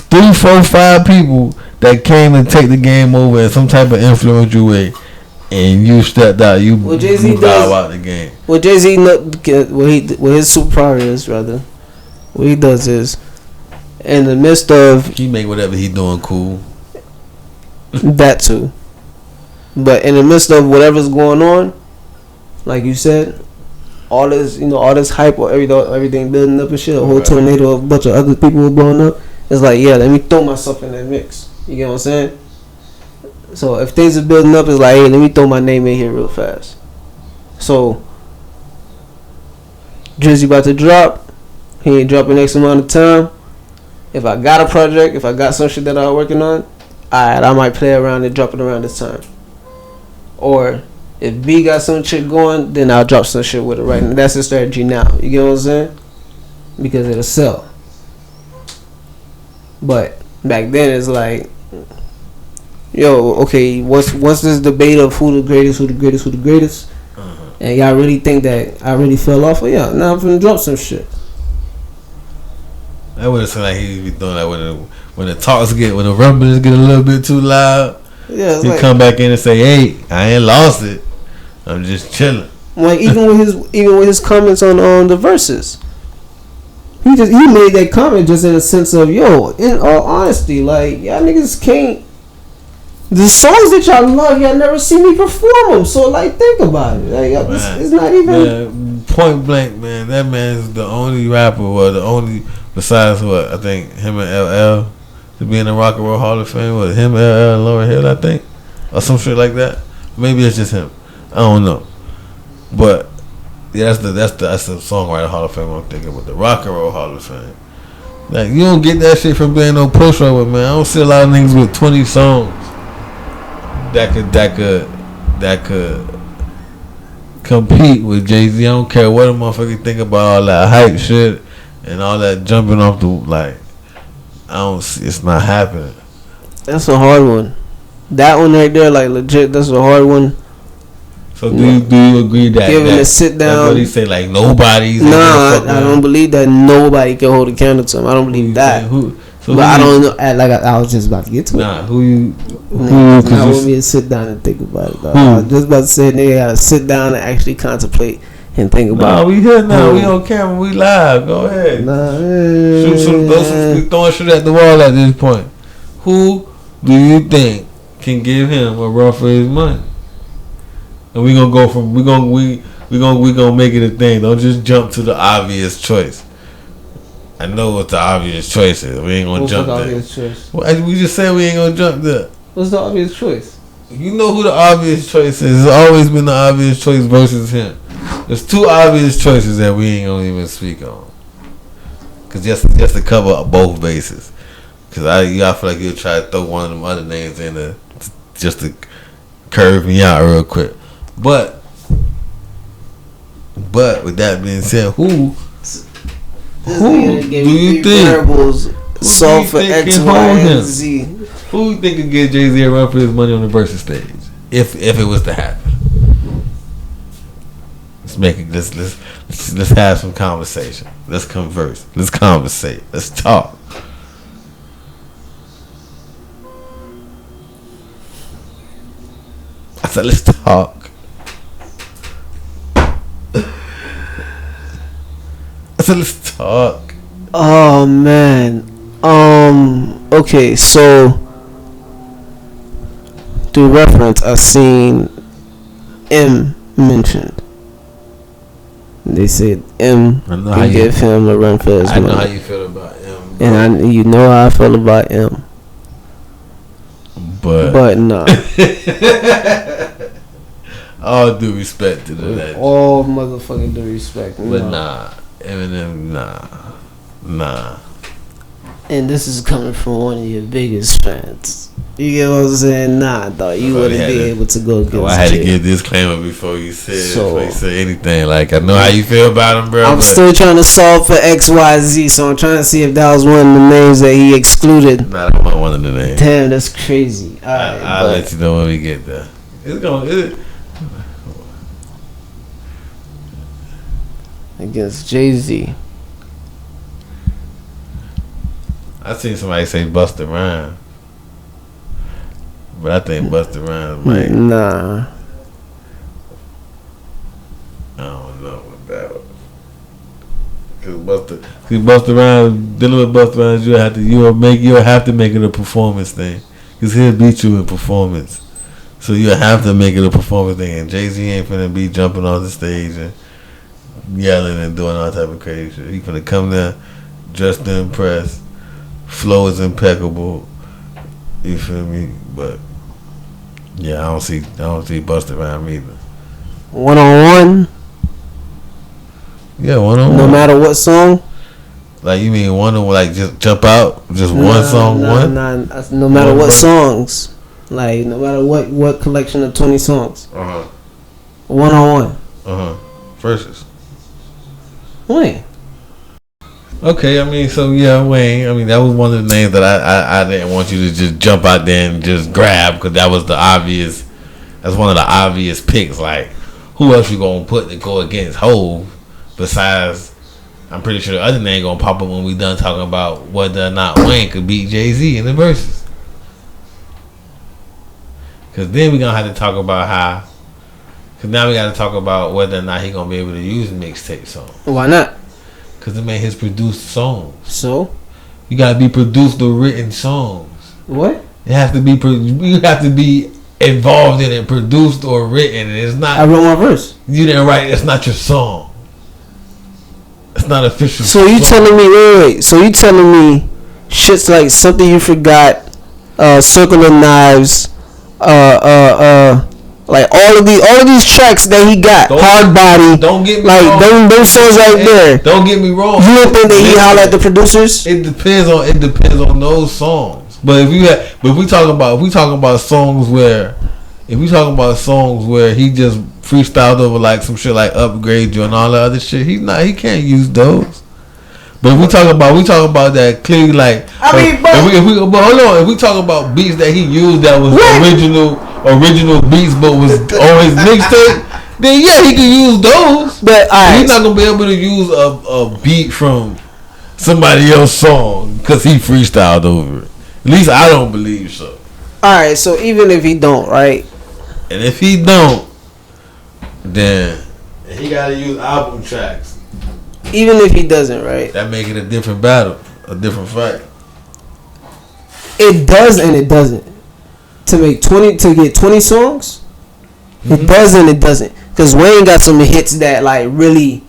3, 4, 5 people that came to take the game over in some type of influential way, and you stepped out. You dive out the game. What JAYZ, what his superpower is, rather, what he does is, in the midst of, he make whatever he doing cool. That too. But in the midst of whatever's going on, like you said, all this hype or everything building up and shit, a whole tornado of a bunch of other people were blowing up. It's like, yeah, let me throw myself in that mix. You get what I'm saying? So if things are building up, it's like, hey, let me throw my name in here real fast. So Drizzy about to drop. He ain't dropping X amount of time. If I got a project, if I got some shit that I'm working on, alright, I might play around and drop it around this time. Or if B got some shit going, then I'll drop some shit with it right now. That's the strategy now. You get what I'm saying? Because it'll sell. But back then it's like, yo, okay, once this debate of who the greatest, and y'all really think that I really fell off, well, yeah, now I'm finna drop some shit. That would have seemed like he'd be doing that when the talks when the rumblings get a little bit too loud. Yeah, he come back in and say, "Hey, I ain't lost it. I'm just chilling." Like even with his comments on the verses, he made that comment just in a sense of, yo, in all honesty, like, y'all niggas can't. The songs that y'all love, y'all never see me perform them. So like, think about it. Like, it's not even. Man, point blank, man. That man's the only rapper, or the only, besides what I think him and LL, to be in the Rock and Roll Hall of Fame. With him, LL, and Lauryn Hill, I think, or some shit like that. Maybe it's just him. I don't know. But yeah, that's the Songwriter Hall of Fame I'm thinking with, the Rock and Roll Hall of Fame. Like, you don't get that shit from being no push over, man. I don't see a lot of niggas with 20 songs that could compete with JAYZ. I don't care what a motherfucker think about all that hype shit and all that jumping off the, like, I don't see, it's not happening. That's a hard one. That one right there, like, legit, that's a hard one. So do you agree that giving a sit down? That's what he say, like, nobody's. Nah, I don't believe that nobody can hold a candle to him. I don't believe that. But I don't know. Like, I was just about to get to it. Nah, who you? I want me to sit down and think about it. I was just about to say, nigga, gotta sit down and actually contemplate and think about it. Nah, we here now. We on camera. We live. Go ahead. Nah, we throwing shit at the wall at this point. Who do you think can give him a run for his money? And we gonna go from we gonna make it a thing. Don't just jump to the obvious choice. I know what the obvious choice is. We ain't gonna jump there. What's the obvious choice? Well, we just said we ain't gonna jump there. What's the obvious choice? You know who the obvious choice is. It's always been the obvious choice versus him. There's two obvious choices that we ain't gonna even speak on. Cause just to cover both bases. Cause I feel like you'll try to throw one of them other names in there just to curve me out real quick. But with that being said, who do you think? Solve for X, Y, and Z. Who you think could get JAYZ a run for his money on the versus stage if it was to happen? Let's have some conversation. Let's converse. Let's conversate. Let's talk. I said let's talk. So let's talk. Oh man. Okay, so through reference, I seen M mentioned. They said M can give him a run for his money. I know how you feel about M, bro. And you know how I feel about M. But nah. All due respect to the legend. All motherfucking due respect. But nah. Eminem, nah. and this is coming from one of your biggest fans. You get what I'm saying? Nah, dog, you wouldn't be able to go against. I had to give disclaimer before you said anything. Like, I know how you feel about him, bro. I'm still trying to solve for XYZ, so I'm trying to see if that was one of the names that he excluded. Nah, that wasn't one of the names. Damn, that's crazy. I'll let you know when we get there. Against JAYZ. I seen somebody say Busta Rhymes, but I think Busta Rhymes might. Nah. I don't know what that was. Cause Busta Rhymes, dealing with Busta Rhymes, you'll have to make it a performance thing. Cause he'll beat you in performance, so you'll have to make it a performance thing. And JAYZ ain't finna be jumping on the stage and yelling and doing all type of crazy shit. He finna come there dressed to impress. Flow is impeccable. You feel me? But yeah, I don't see Busta Rhymes either. 1-on-1. Yeah, 1-on-1. No matter what song. Like, you mean like just jump out, just one song, one? No matter what songs. Like, no matter what collection of 20 songs. 1-on-1. Versus. Wayne. Okay, I mean, so yeah, Wayne. I mean, that was one of the names that I didn't want you to just jump out there and just grab, because that was the obvious. That's one of the obvious picks. Like, who else you gonna put to go against Hov? Besides, I'm pretty sure the other name gonna pop up when we done talking about whether or not Wayne could beat JAYZ in the verses. Because then we gonna have to talk about how. Because now we got to talk about whether or not he gonna be able to use mixtape songs. Why not? Because it made his produced songs. So? You gotta be produced or written songs. What? It has to be. You have to be involved in it, produced or written. It's not. I wrote my verse. You didn't write. It's not your song. It's not official. So you telling me? Wait. So you telling me shit's like Something You Forgot, Circle of Knives, like all of these tracks that he got, Hard Body. Don't get me wrong. Like those songs right there. Don't get me wrong. You don't think that he holler at the producers? It depends on those songs. But if we talking about songs where he just freestyled over like some shit like Upgrade You and all that other shit, he can't use those. But if we talk about that clearly, like, if we talk about beats that he used that was original beats, but was on his mixtape, then yeah, he can use those. But he's not gonna be able to use a beat from somebody else's song because he freestyled over it. At least I don't believe so. All right, so even if he don't, right? And if he don't, then he gotta use album tracks. Even if he doesn't, right? That make it a different battle, a different fight. It does and it doesn't. To get 20 songs, it does and it doesn't. Because Wayne got some hits that like really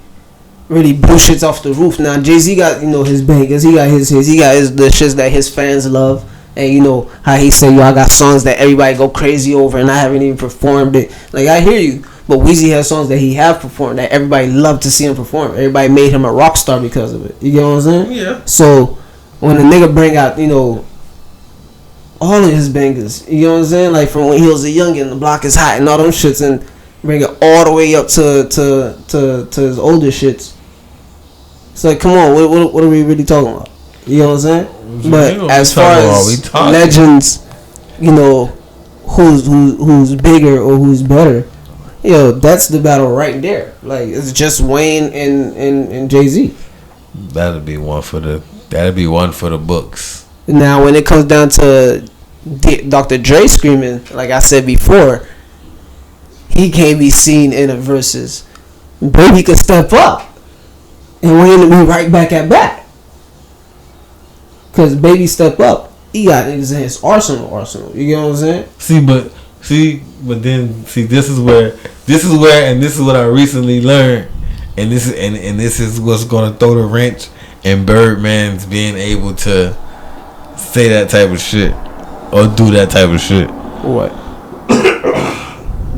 blew shits off the roof. Now JAYZ got his bangers. He got the shits that his fans love. And how he say, I got songs that everybody go crazy over and I haven't even performed it. Like, I hear you. But Weezy has songs that he have performed that everybody loved to see him perform. Everybody made him a rock star because of it. You get what I'm saying? Yeah. So when a nigga bring out, all of his bangers, you know what I'm saying? Like from when he was a youngin', The Block Is Hot and all them shits, and bring it all the way up to his older shits. It's like, come on, what are we really talking about? You know what I'm saying? But as far as legends, who's bigger or who's better, that's the battle right there. Like, it's just Wayne and JAYZ. That'd be one for the books. Now, when it comes down to Dr. Dre screaming, like I said before, he can't be seen in a versus. Baby could step up, and Wayne will be right back at bat. Cause Baby step up, he got niggas in his arsenal. You get what I'm saying? This is what I recently learned, and this is what's gonna throw the wrench in Birdman's being able to say that type of shit or do that type of shit. What?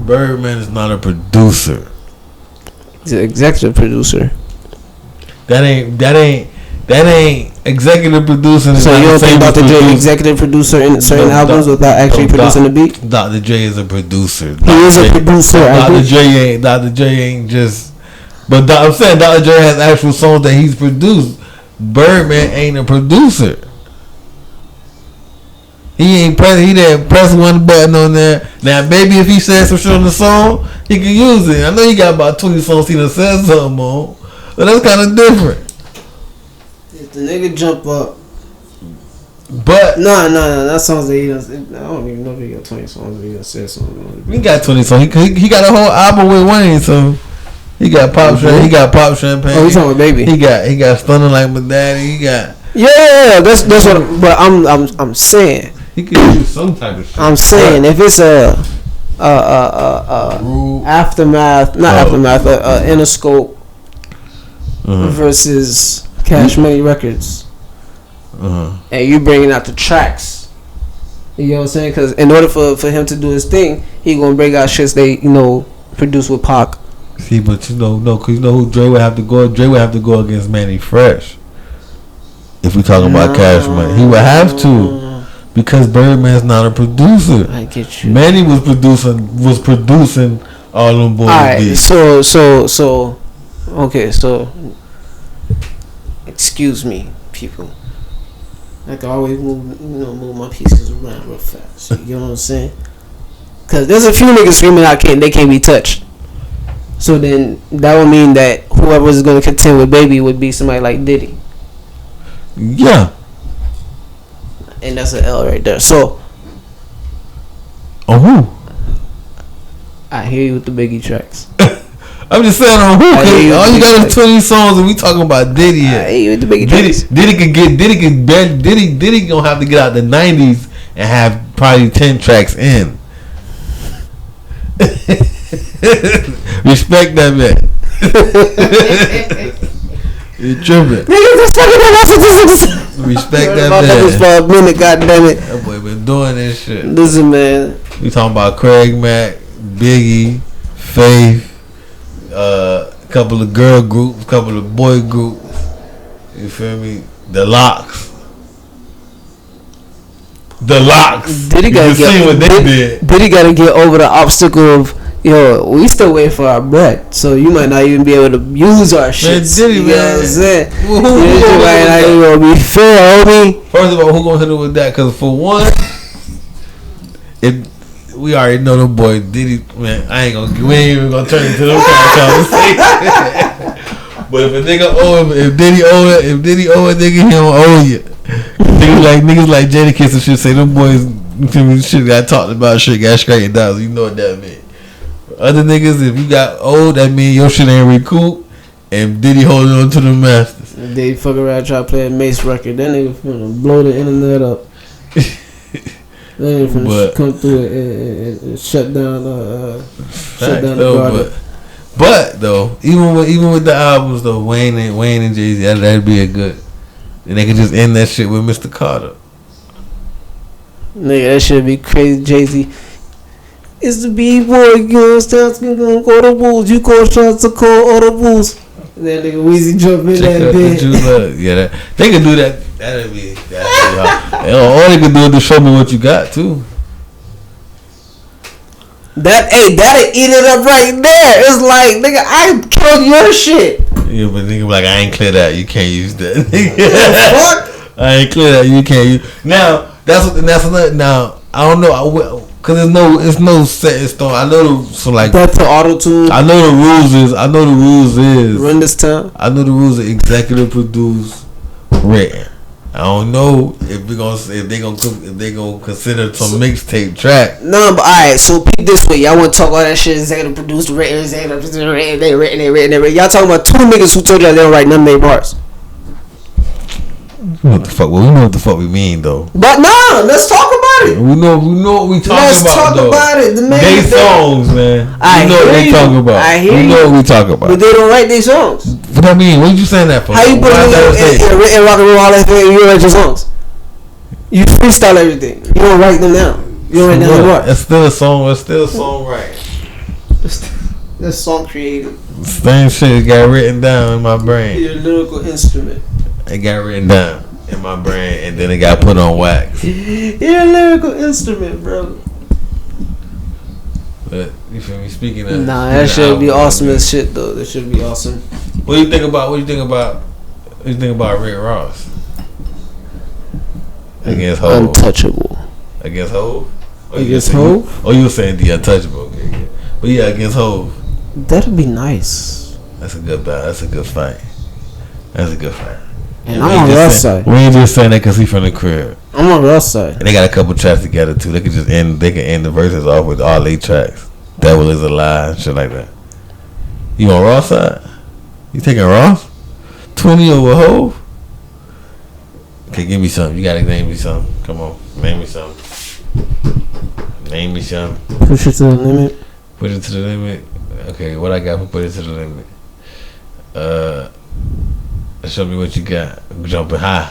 Birdman is not a producer. He's an executive producer. That ain't executive producing. So you don't think Dr. J executive producer in certain albums without actually producing the beat? Dr. J is a producer. He is a producer. Dr. J ain't just. But I'm saying Dr. J has actual songs that he's produced. Birdman ain't a producer. He didn't press one button on there. Now, maybe if he said some shit on the song, he can use it. I know he got about 20 songs he done said something on, but that's kind of different. If the nigga jump up, but no, that songs that he done. I don't even know if he got 20 songs. If he done said something. He got 20 songs. He got a whole album with Wayne. So he got Pop Champagne. He got Pop Champagne. Oh, he's talking about Baby. He got Stunning Like My Daddy. He got that's what. But I'm saying. He could do some type of shit. I'm saying if it's aftermath, Interscope versus Cash Money Records, and you bringing out the tracks, you know what I'm saying? Because in order for him to do his thing, he gonna bring out shits they produce with Pac. See, but because you know who Dre would have to go. Dre would have to go against Manny Fresh. If we talking about Cash Money, he would have to. Because Birdman's not a producer. I get you. Manny was producing all them boys. Alright, so okay, so excuse me, people. I can always move my pieces around real fast. You know what I'm saying? Cause there's a few niggas screaming out they can't be touched. So then that would mean that whoever is gonna contend with Baby would be somebody like Diddy. Yeah. And that's an L right there. So, who? I hear you with the Biggie tracks. I'm just saying on who? All you got is 20 songs, and we talking about Diddy here. I hear you with the Biggie tracks. Diddy gonna have to get out the 90s and have probably 10 tracks in. Respect that man. You tripping? Respect that man. For a minute, goddammit. That boy been doing this shit. Listen, man. We talking about Craig Mack, Biggie, Faith, couple of girl groups, couple of boy groups. You feel me? The Locks. Diddy gotta get over the obstacle of we still waiting for our bread, so you might not even be able to use our shit. You know what I'm saying? You might not even gonna be fair, homie. First of all, who gonna hit it with that? Because for one, we already know the boy Diddy. Man, we ain't even gonna turn into them kind of conversation. But if a nigga if Diddy owe it, nigga, he don't owe you. Niggas like Jadakiss and shit say them boys shit got talked about, shit got straightened out. So you know what that mean. Other niggas, if you got old, that mean your shit ain't recouped, and Diddy holding on to the masters. They fuck around try to play a Mace record, that nigga finna blow the internet up. That nigga finna come through and shut down the garden. But though, even with the albums though, Wayne and JAYZ, that'd be a good. And they could just end that shit with Mr. Carter. Nigga, that should be crazy. JAYZ. It's the B-boy, you know what I'm saying? Gonna go to Bulls. You call shots to call all the Bulls. That nigga Weezy jump in that bitch. Yeah, they could do that. That'd be hard. All they could do is to show me what you got too. That'll eat it up right there. It's like, nigga, I killed your shit. Yeah, but nigga be like, I ain't clear that. You can't use that. Fuck. I ain't clear that. You can't use. Now that's another. Now I don't know. Cause it's no set in stone. I know that's the auto tune. I know the rules is run this time. I know the rules are executive produced, written. I don't know if they gonna consider some mixtape track. No, but alright. So peep this way. Y'all want to talk all that shit? Executive produced, written. They written. Y'all talking about two niggas who told y'all they don't write none of their parts. What the fuck? Well, we know what the fuck we mean though. But no, let's talk about it. We know what we talking about. Let's talk about it. They songs, man. We know what they talking about. We know what we talking about. But they don't write their songs. What I mean? What you saying that for? How you put it in written rock and roll all that thing? You don't write your songs. You freestyle everything. You don't write them down. You don't write down the part. It's still a song. It's still a songwriting. That's song created. Same shit got written down in my brain. Your lyrical instrument. It got written down. in my brain, and then it got put on wax. You're a lyrical instrument, bro. But you feel me? Speaking of, Nah, that should be awesome as shit though. That should be awesome. What do you think about? What do you think about Rick Ross against Hov? Untouchable. Against Hov? Against Hov? Oh, you were saying the untouchable. Okay, yeah. But yeah, against Hov. That'd be nice. That's a good battle. That's a good fight. That's a good fight. And I'm on Ross' side. We ain't just saying that because he from the crib. I'm on Ross' side. And they got a couple tracks together too. They could just end. They can end the verses off with all 8 tracks. Devil is a lie, shit like that. You on Ross' side? You taking Ross? 20 over Hov? Okay, give me something. You gotta name me something. Come on, name me something. Name me something. Push it to the limit. Put it to the limit. Okay, what I got for put it to the limit? Show me what you got. I'm jumping high.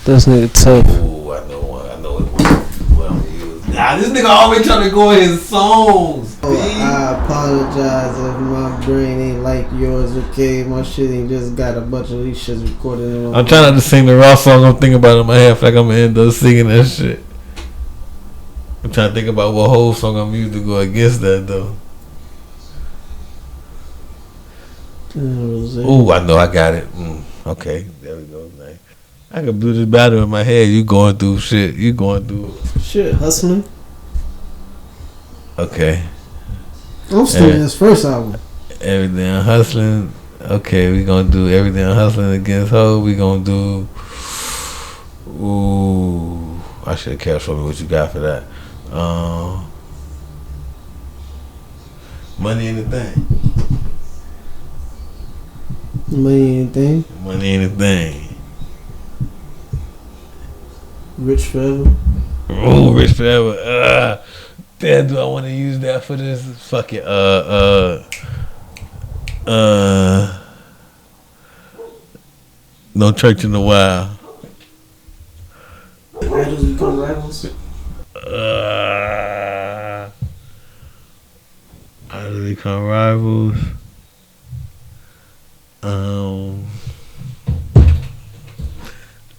This nigga tough. Ooh, I know one. I know it. What I'm gonna use. Nah, this nigga always trying to go in his songs. Oh, I apologize if my brain ain't like yours, okay? My shit ain't just got a bunch of these shits recorded in my I'm trying not to sing the Ross song I'm thinking about in my head. I feel like I'm gonna end up singing that shit. I'm trying to think about what whole song I'm used to go against that though. Ooh, I know I got it. Okay, there we go. Nice. I can do this battle in my head. You going through shit. You going through shit, hustling. Okay. I'm still in this first album. Everything on Hustling. Okay, we gonna do Everything on Hustling against Ho. We gonna do. Ooh, I should have kept showing me what you got for that. Money in the Thing. Money in the Thing. Money in the Thing. Rich Forever. Oh, Rich Forever. Damn, do I want to use that for this? Fuck it. No Church in the Wild. Idols Become Rivals. Idols Become Rivals.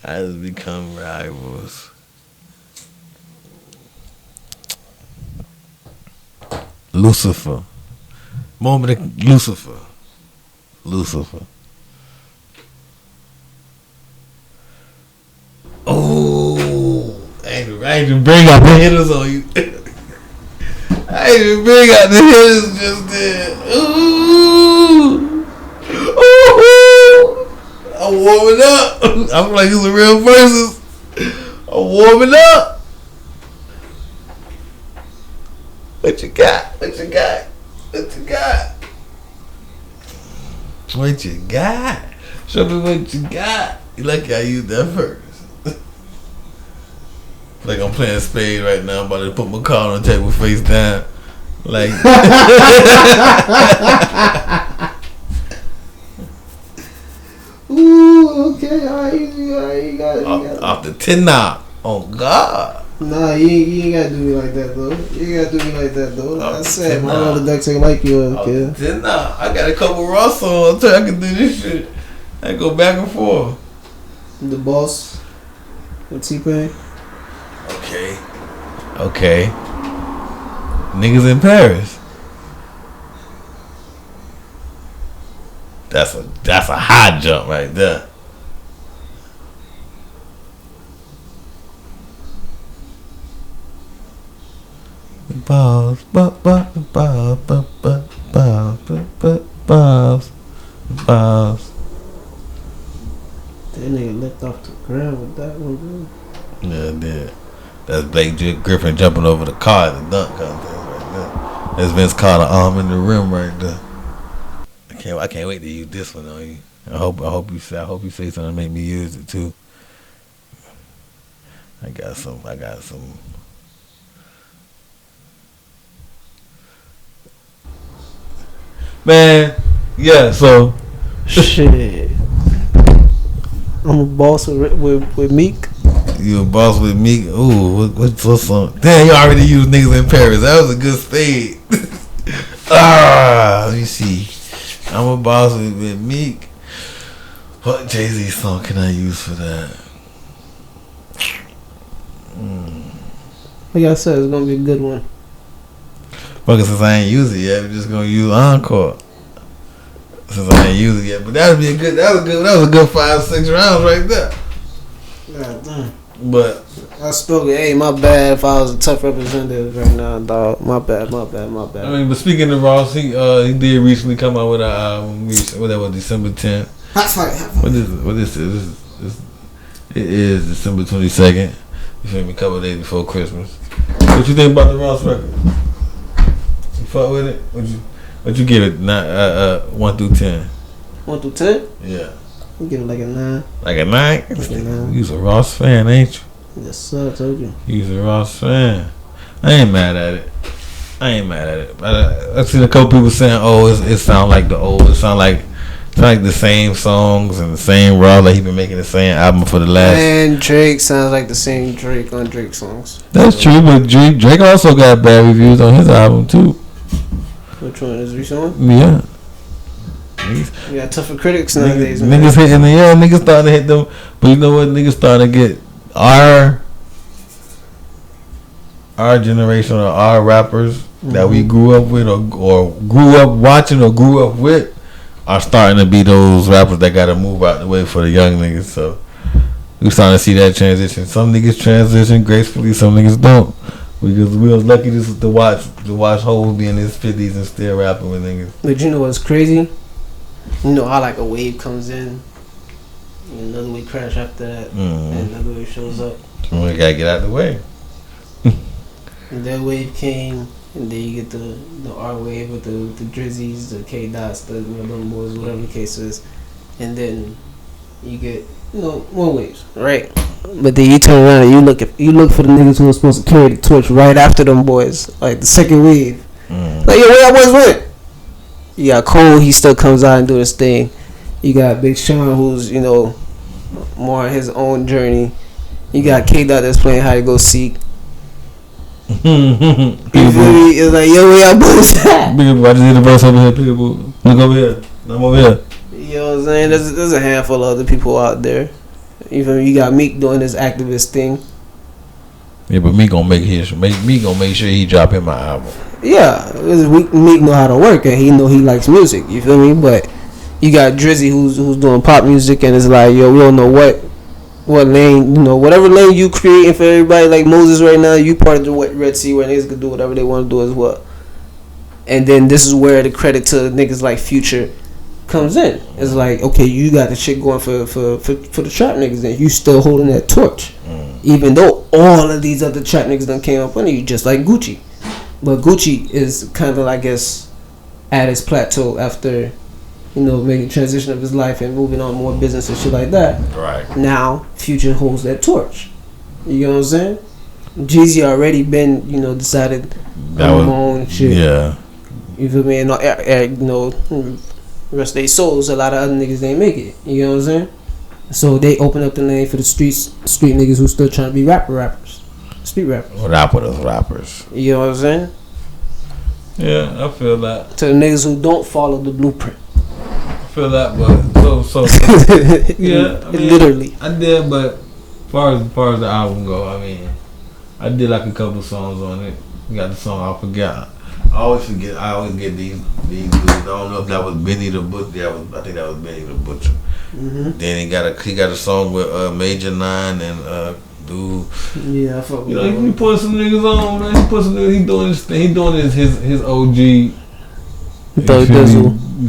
Idols Become Rivals. Lucifer. Moment of Lucifer. Oh, I ain't even bring out the hitters on you. I ain't even bring out the hitters just then. Ooh. I'm warming up. I'm like it's a real versus. I'm warming up. What you got? What you got? What you got? What you got? Show me what you got. You lucky I used that first. Like I'm playing spade right now. I'm about to put my card on the table face down. Like ooh, okay, alright, you got it. Off the 10 knob. Oh God. Nah, you ain't gotta do me like that though. You ain't gotta do me like that though. I said my other decks ain't like you, okay? Nah, I got a couple Ross songs. I can do this shit. I go back and forth. The Boss with T-Pain. Okay. Niggas in Paris. That's a high jump right there. Balls. That nigga left off the ground with that one, bro. Yeah, it did. That's Blake Griffin jumping over the car in the dunk contest right there. That's Vince Carter arm in the rim right there. I can't wait to use this one on you. I hope you say something to make me use it too. I got some. Man, yeah. So shit. I'm a boss with Meek. You a boss with Meek. Ooh, what's song? Damn, you already used niggas in Paris. That was a good spade. Let me see. I'm a boss with Meek. What JAYZ song can I use for that? Like I said, it's gonna be a good one. Fuck it, since I ain't use it yet, we're just gonna use Encore. Since I ain't use it yet, but that was a good 5-6 rounds right there. God damn. But I spoke it. Hey, my bad if I was a tough representative right now, dog. My bad. I mean, but speaking of Ross, he did recently come out with an album. That was December 10th. Hot fight. What is it? It is December 22nd. You feel me? A couple of days before Christmas. What you think about the Ross record? You fuck with it? What you give it? 1 through 10. 1 through 10? Yeah. You give it like a 9. Like a 9? Like a 9. You's a Ross fan, ain't you? Yes, sir. I told you. You's a Ross fan. I ain't mad at it. I've seen a couple people saying, "Oh, it sound like the old. It sound like the same songs and the same Ross. Like he been making the same album for the last." And Drake sounds like the same Drake on Drake songs. That's true, but Drake also got bad reviews on his album too. Which one is this one? Yeah. You got tougher critics nowadays. Niggas hitting the niggas starting to hit them, but you know what? Niggas starting to get our generation or our rappers that we grew up with or grew up watching or grew up with are starting to be those rappers that got to move out the way for the young niggas. So we starting to see that transition. Some niggas transition gracefully, some niggas don't. Because we was lucky to watch Hov be in his 50s and still rapping with niggas. But you know what's crazy? You know how like a wave comes in, and another wave crash after that, and another wave shows up. We gotta get out the way. And that wave came, and then you get the R wave with the Drizzies, the K Dots, the them boys, whatever the case is, and then you get more waves, right? But then you turn around and you look for the niggas who are supposed to carry the torch right after them boys, like the second wave. Like, yo, where that boys went? You got Cole, he still comes out and do his thing. You got Big Sean, who's more on his own journey. You got K Dot that's playing Hide Go Seek. You feel me? It's like, yo, where y'all boys at? I just need the verse over here, people. Look over here. I'm over here. You know what I'm saying? There's a handful of other people out there. You feel me? You got Meek doing his activist thing. Yeah, but Meek gonna make sure he drop him my album. Yeah, Meek know how to work and he know he likes music. You feel me? But you got Drizzy who's doing pop music and it's like, yo, we don't know what lane, whatever lane you creating for everybody. Like Moses right now, you part of the Red Sea where niggas can do whatever they want to do as well. And then this is where the credit to niggas like Future comes in. It's like, okay, you got the shit going for the trap niggas, and you still holding that torch, even though all of these other trap niggas done came up under you, just like Gucci. But Gucci is kind of, I guess, at his plateau after, making transition of his life and moving on more business and shit like that. Right. Now, Future holds that torch. You know what I'm saying? JAYZ already been, decided on my own shit. Yeah. You feel me? And rest their souls, a lot of other niggas didn't make it. You know what I'm saying? So they open up the lane for the street niggas who still trying to be rappers. Street rappers. Rappers. You know what I'm saying? Yeah, I feel that. To the niggas who don't follow the blueprint. I feel that, but so yeah. I mean, literally. I did, but as far as the album go, I mean, I did like a couple songs on it. You got the song I forgot. I always get these dudes. I don't know if that was Benny the Butcher. I think that was Benny the Butcher. Then he got a song with Major 9 and dude. Yeah, I fuck with he put some niggas on, man. He doing his thing. He doing his OG. You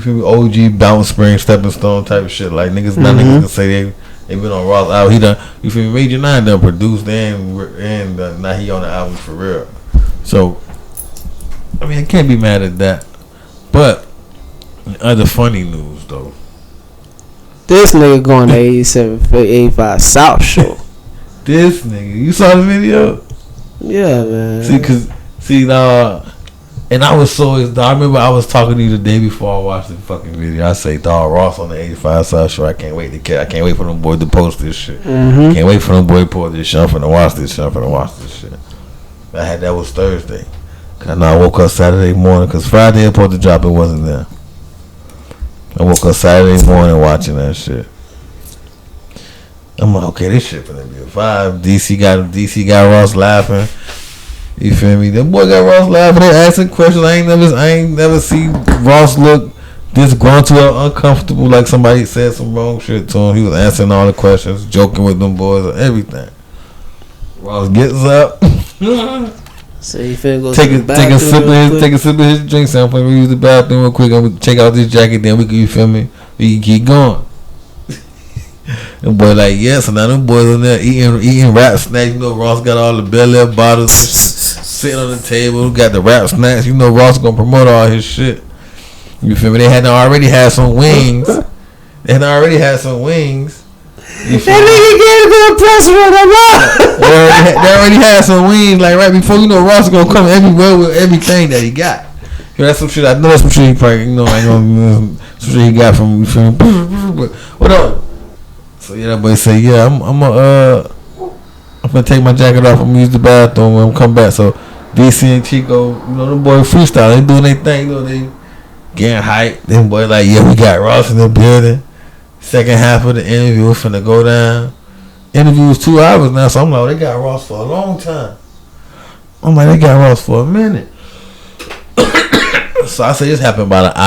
feel me? OG Bounce Spring Stepping Stone type of shit. Like niggas, none niggas can say they been on Ross album. He done. You feel me? Major 9 done produced and now he on the album for real. So. I mean, I can't be mad at that. But other funny news though. This nigga going to 85 South show. This nigga, you saw the video? Yeah, man. See, And I was so, I remember I was talking to you the day before I watched the fucking video. I say, dog, Ross on the 85 South Show. I can't wait for them boys to post this shit. Mm-hmm. Can't wait for them boys to post this shit. I'm finna watch this shit. That was Thursday. Cause I know I woke up Saturday morning, cause Friday I supposed to drop, it wasn't there. I woke up Saturday morning watching that shit. I'm like, okay, this shit finna be a vibe. DC got Ross laughing. You feel me? That boy got Ross laughing. They asking questions. I ain't never see Ross look disgruntled or uncomfortable like somebody said some wrong shit to him. He was answering all the questions, joking with them boys and everything. Ross gets up. So you finna go take a sip of his drink. So I'm finna use the bathroom real quick. I'm gonna check out this jacket. Then we can, you feel me? We can keep going. Them boy like, yeah, so now them boys on there eating rap snacks. You know, Ross got all the Bel Air bottles sitting on the table. Got the rap snacks. You know, Ross gonna promote all his shit. You feel me? They already had some wings. You feel That me? nigga gave me a press run. They already had some wings. Like right before, you know, Ross gonna come everywhere with everything that he got. You know, that's some shit. I know that's some shit he probably, you know, some shit he got from. You feel me? But what up? So yeah, that boy say, yeah, I'm gonna take my jacket off and use the bathroom when I come back. So DC and Chico, you know, them boys freestyle, they doing their thing, you know, they getting hyped. Them boy like, yeah, we got Ross in the building. Second half of the interview finna go down. Interview was 2 hours now, so I'm like, oh, they got Ross for a long time. I'm like, they got Ross for a minute. So I say this happened about an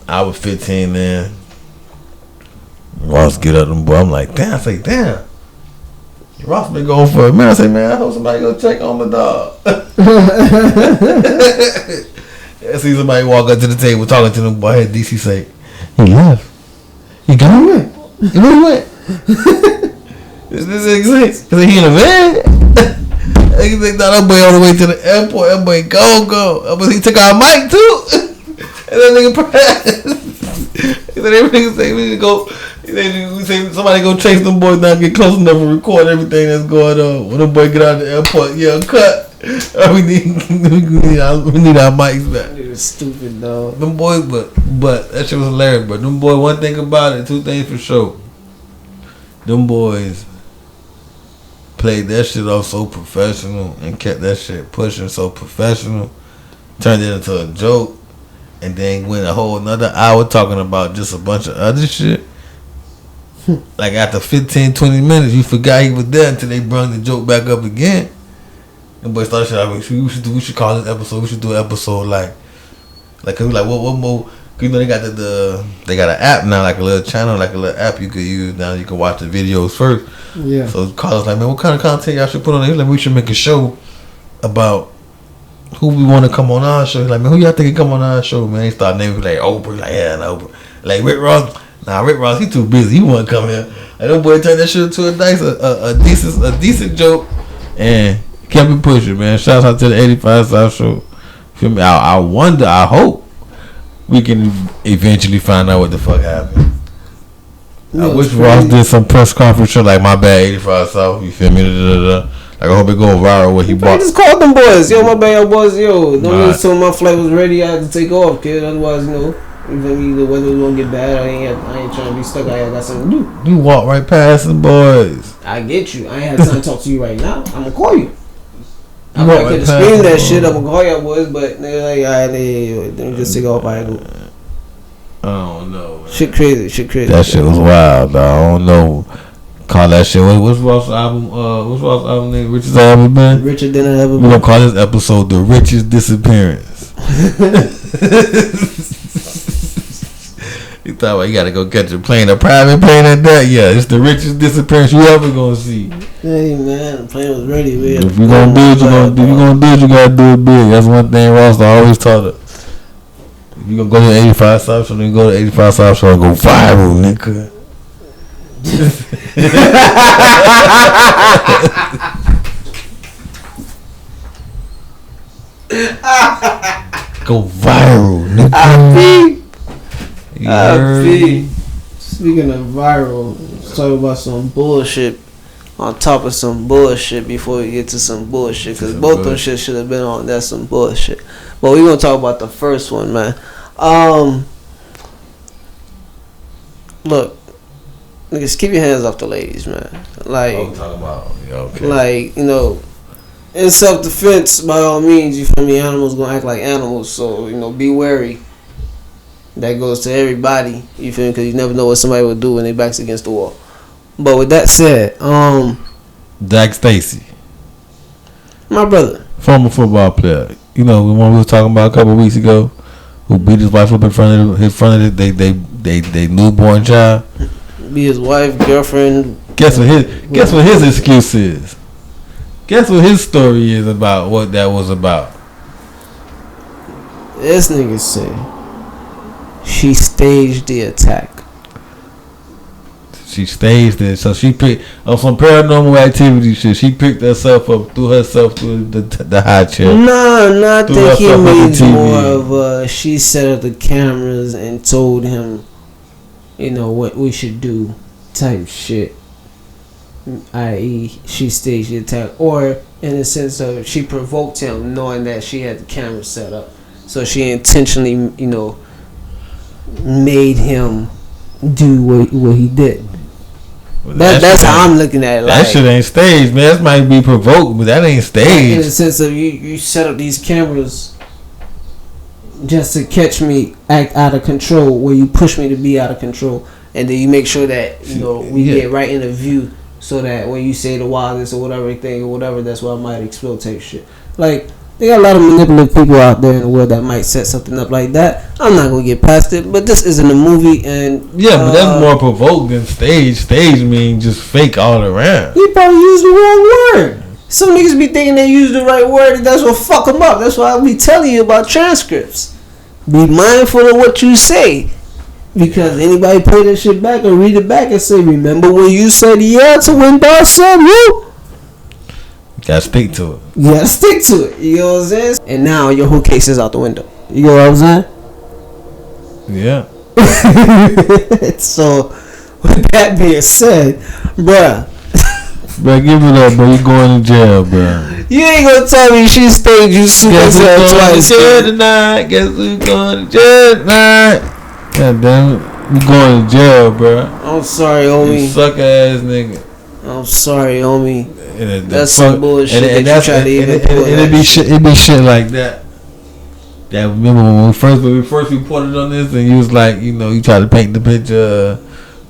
hour 15 then. Ross get up them boy. I'm like, damn. I say, damn. Ross been going for a minute. I say, man, I hope somebody go check on my dog. I see somebody walk up to the table talking to them boy. I had DC say, he left. He gone away. Where he went? This exists. Cause he in a van. They thought that boy on the way to the airport. That boy go. That boy, he took our mic too. And that nigga he said everything say we need to go. We say somebody go chase them boys down, get close enough and record everything that's going on. When them boy get out of the airport, yeah, cut. We need our mics back. Nigga stupid dog. Them boys, but that shit was hilarious. But them boys, one thing about it, two things for sure. Them boys played that shit off so professional and kept that shit pushing so professional. Turned it into a joke, and then went a whole another hour talking about just a bunch of other shit. Like after 15, 20 minutes, you forgot he was there until they brought the joke back up again. And boy started shit like, we should call this episode. We should do an episode like cause we like what more? Cause you know they got they got an app now, like a little channel, like a little app you could use now. You can watch the videos first. Yeah. So Carlos like, man, what kind of content y'all should put on there? He's like, we should make a show about who we want to come on our show. He's like, man, who y'all think can come on our show, man? He started naming like Oprah, like yeah, and Oprah, like Rick Ross. Nah, Rick Ross, he too busy. He want to come here. And that boy turned that shit into a decent joke, and kept it pushing, man. Shouts out to the 85 South Show. Feel me? I wonder, I hope we can eventually find out what the fuck happened. I wish Ross did some press conference show like my bad 85 South. You feel me? Like I hope it go viral what he bought. I just called them boys. Yo, my bad, y'all boys. Yo, don't really tell my flight was ready. I had to take off, kid. Otherwise, you know. You feel me? The weather was gonna get bad. I ain't trying to be stuck. I got something to do. You walk right past them boys. I get you. I ain't have time to talk to you right now. I'm gonna call you. I might could scream that shit. I'm gonna call y'all boys, but they're like, alright, let me just take off. I don't know, man. Shit crazy. That shit was wild, dog. I don't know. Call that shit. What's Ross' album? What's Ross' album name? Richest album been? Richer than I ever been. We gonna call this episode the Richest Disappearance. You thought, well, you gotta go catch a plane, a private plane at that? Yeah, it's the richest disappearance you ever gonna see. Hey man, the plane was ready. If you gonna do it, you gonna do it. You gotta do it big. That's one thing Ross always taught us. If you gonna go to 85 South Show, then go to 85 South Show and go viral, nigga. Go viral, nigga. Speaking of viral, let's talk about some bullshit. on top of some bullshit before we get to some bullshit, because both those shit should have been on. That's some bullshit. But we gonna talk about the first one, man. Look, niggas, keep your hands off the ladies, man. Like, what I'm talking about? Yeah, okay. Like, you know, in self-defense, by all means, you feel me? Animals gonna act like animals, so, you know, be wary. That goes to everybody, you feel me? Because you never know what somebody will do when their back's against the wall. But with that said, Zac Stacey, my brother, former football player. You know the one we was talking about a couple of weeks ago, who beat his wife up in front of they newborn child. Be his wife, girlfriend. Guess what his excuse is? Guess what his story is about what that was about? This nigga said she staged the attack. She staged it, so she picked on some paranormal activity shit. She picked herself up, threw herself through the high chair. No, I think he means more of she set up the cameras and told him, you know, what we should do, type shit. I.e., she staged the attack, or in the sense of she provoked him, knowing that she had the camera set up, so she intentionally, you know, made him do what he did. Well, that's how I'm looking at it. That shit ain't staged, man. That might be provoked, but that ain't staged. In the sense of you set up these cameras just to catch me act out of control, where you push me to be out of control, and then you make sure that, you know, we get right in the view, so that when you say the wildest or whatever thing or whatever, that's why I might explode type shit. Like, they got a lot of manipulative people out there in the world that might set something up like that. I'm not gonna get past it, but this isn't a movie, and but that's more provoked than stage. Stage means just fake all around. He probably used the wrong word. Some niggas be thinking they use the right word, and that's what fuck them up. That's why I be telling you about transcripts. Be mindful of what you say, because anybody play that shit back or read it back and say, "Remember when you said yeah to when Dar said you?" Gotta stick to it. You gotta stick to it. You know what I'm saying? And now your whole case is out the window. You know what I'm saying? Yeah. So, with that being said, bruh. Bro, give it up, bro. You going to jail, bro. You ain't gonna tell me she staged you super twice. Guess we going to jail tonight. Guess we going to jail tonight. God damn it. We going to jail, bro. I'm sorry, homie. You sucker ass nigga. I'm sorry, homie. That's some bullshit that you try to even pull. And it be shit like that. That remember when we first reported on this, and you was like, you know, you try to paint the picture.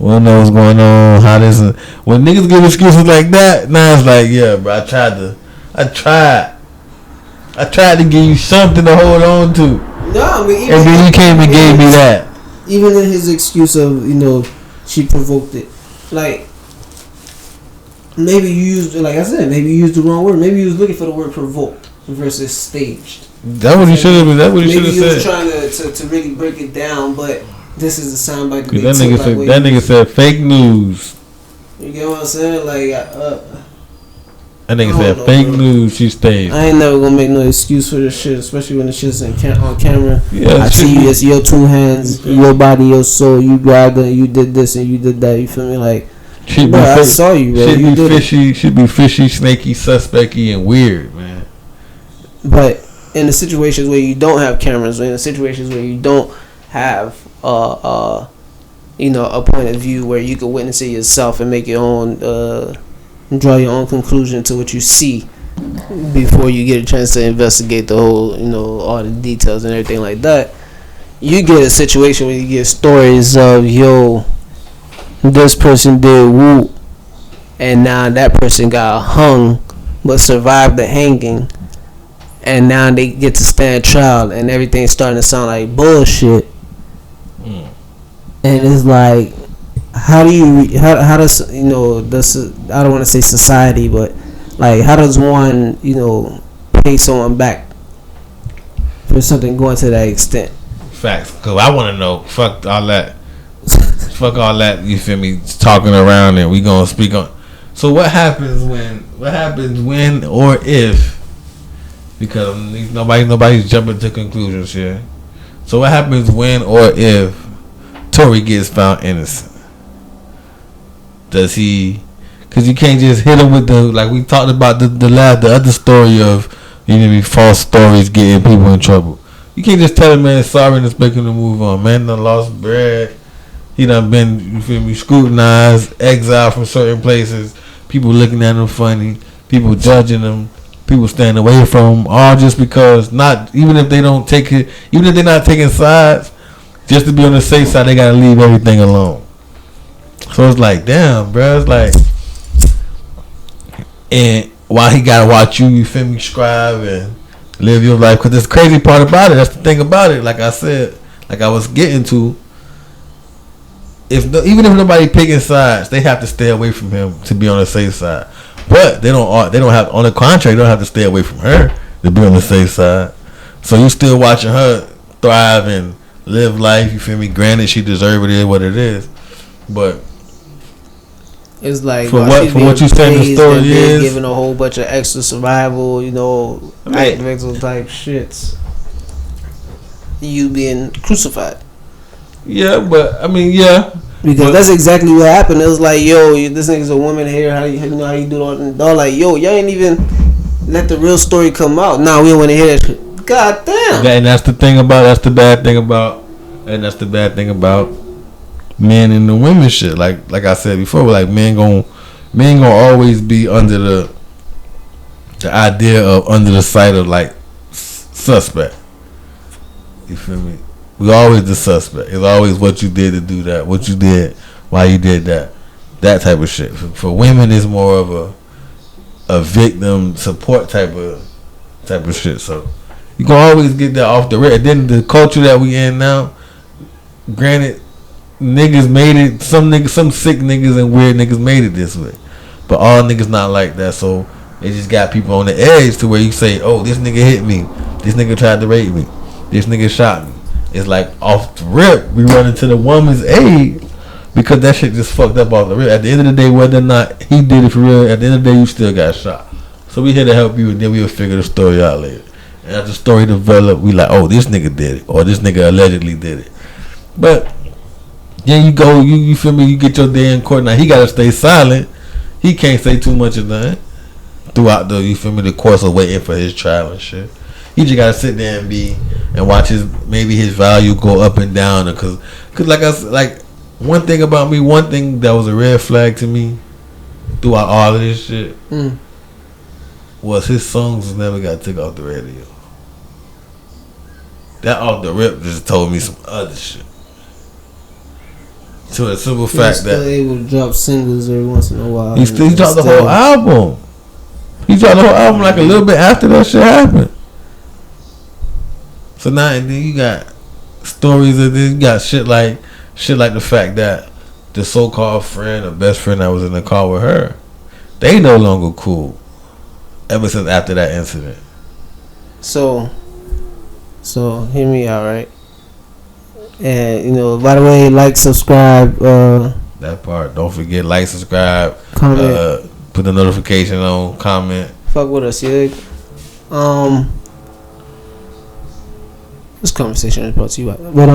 We don't know what's going on. How this? When niggas give excuses like that, now it's like, yeah, bro. I tried to give you something to hold on to. No, but even and then you came and gave me that. Even in his excuse of, you know, she provoked it, like. Maybe you used, like I said, maybe you used the wrong word. Maybe you was looking for the word provoked versus staged. That's what you should have. That's what you should have said. Maybe you was trying to really break it down, but this is the soundbite that that nigga said fake news. You get what I'm saying? Like, that nigga said fake news. She staged. I ain't never gonna make no excuse for this shit, especially when the shit's on camera. Yeah, I see you. It's your two hands, your body, your soul. You grabbed it. You did this and you did that. You feel me? Like. I saw you, bro. Should be fishy, snaky, suspecty, and weird, man. But in the situations where you don't have cameras, in the situations where you don't have, you know, a point of view where you can witness it yourself and make your own, draw your own conclusion to what you see before you get a chance to investigate the whole, you know, all the details and everything like that. You get a situation where you get stories of, yo, this person did whoop, and now that person got hung but survived the hanging, and now they get to stand trial and everything's starting to sound like bullshit. And it's like, how does, you know, this, I don't want to say society, but like, how does one, you know, pay someone back for something going to that extent? Facts. Because I want to know, fuck all that, you feel me, talking around, and we gonna speak on. So what happens when or if, because nobody's jumping to conclusions here. So what happens when or if Tory gets found innocent? Does he Cause you can't just hit them with the, like we talked about the other story of, you know, false stories getting people in trouble. You can't just tell a man sorry and expect him to move on. Man done lost bread. He done been, you feel me, scrutinized, exiled from certain places. People looking at him funny. People judging him. People staying away from him. All just because, not even if they don't take it, even if they're not taking sides, just to be on the safe side, they gotta leave everything alone. So it's like, damn, bro. It's like, and while he gotta watch you, you feel me, strive and live your life. Because the crazy part about it, that's the thing about it. Like I said, like I was getting to, even if nobody picking sides, they have to stay away from him to be on the safe side. But they don't have, on the contrary, they don't have to stay away from her to be on the safe side. So you still watching her thrive and live life, you feel me? Granted, she deserves it, what it is. But it's like, for what you said, the story is giving a whole bunch of extra survival, you know, accidental type shits. You being crucified. Yeah, but I mean, yeah, because that's exactly what happened. It was like, yo, this nigga's a woman here. How you know how you do it? And all like, yo, y'all ain't even let the real story come out. Nah, we don't want to hear that. God damn. And that's the thing about. That's the bad thing about. And that's the bad thing about men and the women shit. Like I said before, like men gonna always be under the idea of, under the sight of, like, suspect. You feel me? We always the suspect. It's always what you did to do that, what you did, why you did that type of shit. For women, it's more of a victim support type of shit. So you can always get that off the rip. And then the culture that we in now, granted, niggas made it. Some sick niggas and weird niggas made it this way, but all niggas not like that. So they just got people on the edge to where you say, oh, this nigga hit me, this nigga tried to rape me, this nigga shot me. It's like off the rip, we run into the woman's aid because that shit just fucked up off the rip. At the end of the day, whether or not he did it for real, at the end of the day, you still got shot. So we here to help you, and then we'll figure the story out later. And as the story developed, we like, oh, this nigga did it, or this nigga allegedly did it. But then you go, you feel me, you get your day in court. Now he gotta stay silent. He can't say too much of that throughout the, you feel me, the course of waiting for his trial and shit. He just gotta sit there and watch his value go up and down. Cause like I said, like, one thing about me, one thing that was a red flag to me throughout all of this shit was his songs never got took off the radio. That off the rip just told me some other shit. To the simple fact that he's still able to drop singles every once in a while. He dropped the whole album. He dropped the whole album like a little bit after that shit happened. So now and then you got stories of this. You got shit like the fact that the so-called friend or best friend that was in the car with her, they no longer cool. Ever since after that incident. So hear me out, right? And, you know, by the way, like, subscribe. That part. Don't forget, like, subscribe, comment, put the notification on, comment. Fuck with us, yeah. This conversation is brought to you by, but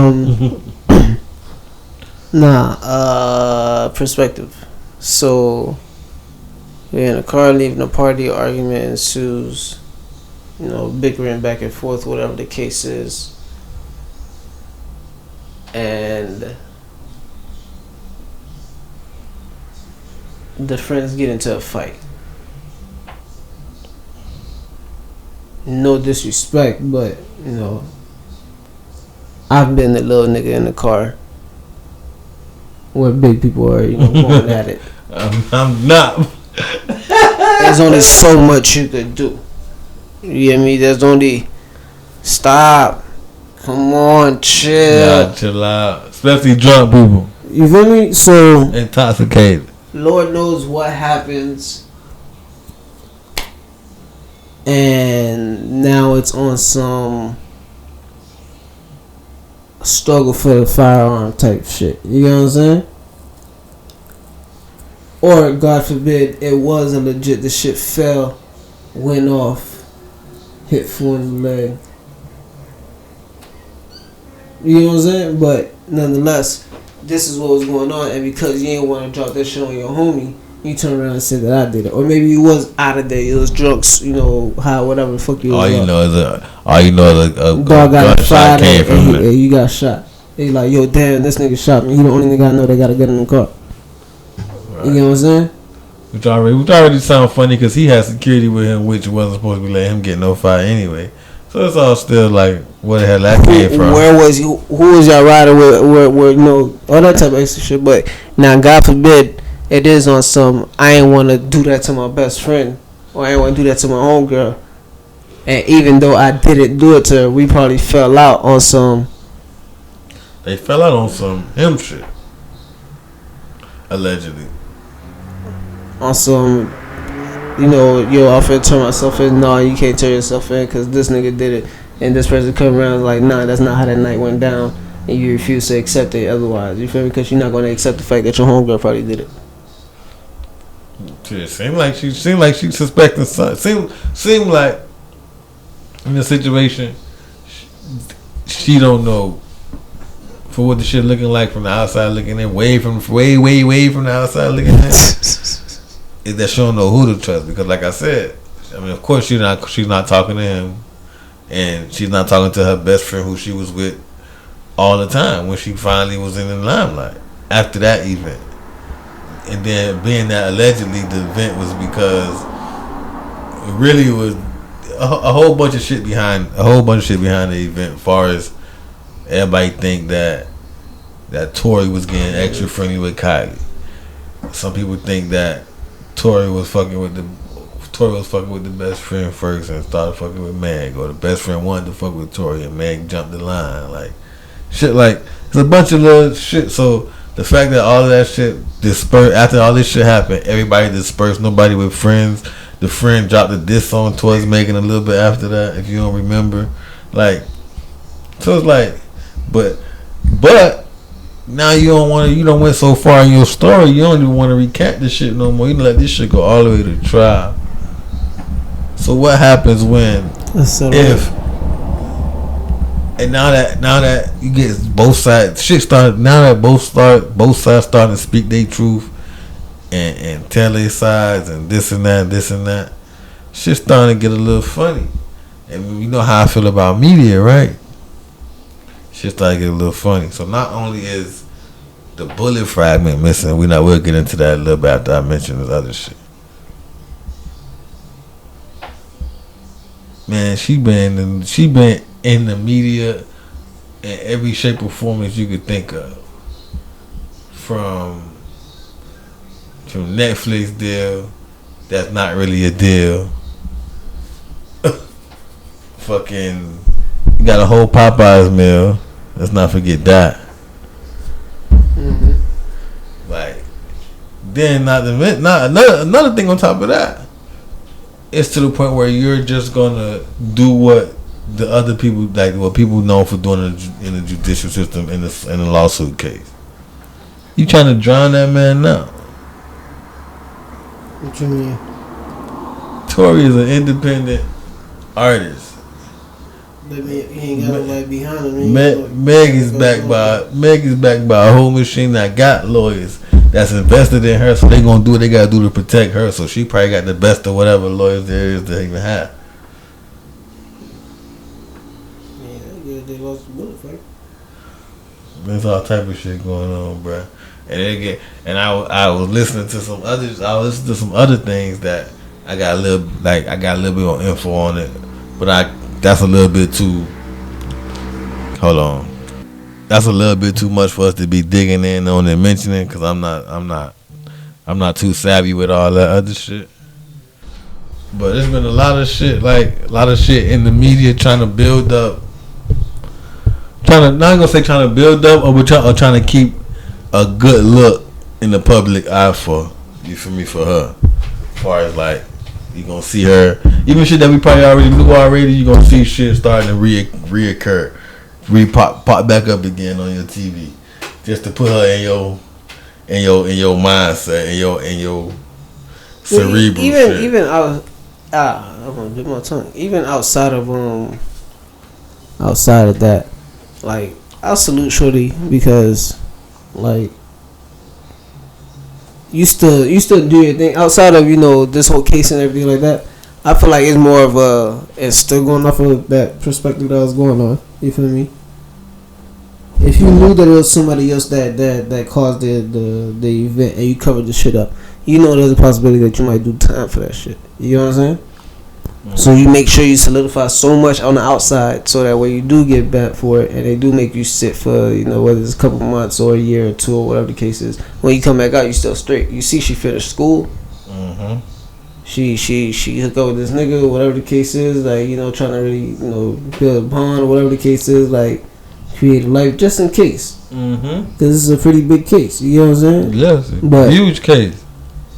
perspective. So we're in a car leaving a party, argument ensues, you know, bickering back and forth, whatever the case is. And the friends get into a fight. No disrespect, but, you know, I've been the little nigga in the car where big people are, you know, going at it. I'm not. There's only so much you could do. You get me? There's only stop. Come on, chill. Yeah, chill out. Especially drunk people. You feel me? So intoxicated. Lord knows what happens. And now it's on some struggle for the firearm type shit. You know what I'm saying? Or, God forbid, it was a legit, the shit fell, went off, hit full in the leg. You know what I'm saying? But nonetheless, this is what was going on, and because you ain't want to drop that shit on your homie, You turn around and say that I did it, or maybe you was out of there, you was drunk, you know, high, whatever the fuck you was. All you know is a dog got gunshot came from it. You got shot. He like, yo, damn, this nigga shot me. He the only nigga I know that got a gun in the car. Right. You know what I'm saying? Which already sound funny because he had security with him, which wasn't supposed to be letting him get no fire anyway. So it's all still like, where the hell that came from? Where was you? Who was y'all riding with? Where you know, all that type of extra shit. But now, God forbid, it is on some. I ain't want to do that to my best friend, or I ain't want to do that to my own girl. And even though I didn't do it to her, we probably fell out on some. They fell out on some him shit. Allegedly. On some, you know, yo, I'm finna turn myself in. No, you can't turn yourself in because this nigga did it. And this person come around like, nah, that's not how that night went down. And you refuse to accept it otherwise. You feel me? Because you're not going to accept the fact that your homegirl probably did it. It seemed like she suspecting something. Seemed like in the situation, she don't know for what the shit looking like from the outside looking in, way from the outside looking in. Is that she don't know who to trust, because like I said, I mean, of course she's not talking to him, and she's not talking to her best friend who she was with all the time when she finally was in the limelight after that event. And then being that allegedly the event was because it really was a whole bunch of shit behind the event, as far as everybody think that Tory was getting extra friendly with Kylie. Some people think that Tory was fucking with the best friend first and started fucking with Meg, or the best friend wanted to fuck with Tory and Meg jumped the line, like shit. Like it's a bunch of little shit. So the fact that all of that shit dispersed after all this shit happened, everybody dispersed. Nobody with friends. The friend dropped a diss on towards Megan a little bit after that, if you don't remember. Like, so it's like, but now you don't went so far in your story, you don't even want to recant this shit no more. You let this shit go all the way to trial. So what happens when and now that you get both sides, shit started. Now that both sides starting to speak their truth and tell their sides and this and that, shit starting to get a little funny. And you know how I feel about media, right? Shit started to get a little funny. So not only is the bullet fragment missing, we'll get into that a little bit after I mention this other shit. Man, she been in the media in every shape or form that you could think of. From Netflix deal, that's not really a deal. Fucking, you got a whole Popeyes meal. Let's not forget that. Mm-hmm. Like, then another thing on top of that. It's to the point where you're just gonna do what the other people, like what people know for doing in the judicial system in a lawsuit case. You trying to drown that man out? What you mean? Tory is an independent artist. But he ain't got nobody behind him. Meg is backed by a whole machine that got lawyers that's invested in her, so they gonna do what they gotta do to protect her. So she probably got the best of whatever lawyers there is to even have. Yeah, they lost the bullet fight. There's all type of shit going on, bruh. I was listening to some other things that I got a little bit of info on it, but that's a little bit too. Hold on, that's a little bit too much for us to be digging in on and mentioning, because I'm not too savvy with all that other shit. But there's been a lot of shit in the media trying to build up. Trying to build up, or trying to keep a good look in the public eye for, you feel me, for her. As far as like, you gonna see her, even shit that we probably already knew already, you gonna see shit starting to reoccur, pop back up again on your TV, just to put her in your mindset, in your cerebral shit. Even I'm gonna bit my tongue. Even outside of that, like, I'll salute Shorty because, like, you still do your thing outside of this whole case and everything like that. I feel like it's more of it's still going off of that perspective that was going on. You feel me? If you knew that it was somebody else that caused the event and you covered the shit up, there's a possibility that you might do time for that shit. You know what I'm saying? Mm-hmm. So you make sure you solidify so much on the outside so that when you do get bent for it and they do make you sit for whether it's a couple months or a year or two or whatever the case is, when you come back out you still straight. You see she finished school. Mm-hmm. She hooked up with this nigga, whatever the case is, like, trying to really, build a bond or whatever the case is, like, create a life just in case. Mm-hmm. Because this is a pretty big case, you know what I'm saying? Yes, but, huge case.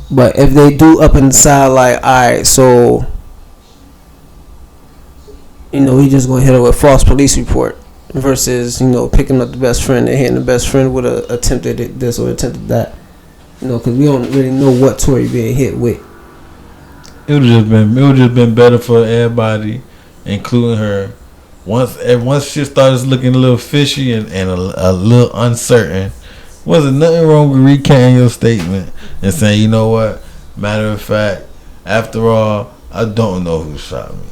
But if they do up inside, like, alright, so, he just gonna hit her with false police report versus, picking up the best friend and hitting the best friend with a attempted this or attempted that. Because we don't really know what Tory being hit with. It would just been better for everybody, including her. Once shit started looking a little fishy and a little uncertain, wasn't nothing wrong with recanting your statement and saying, you know what? Matter of fact, after all, I don't know who shot me.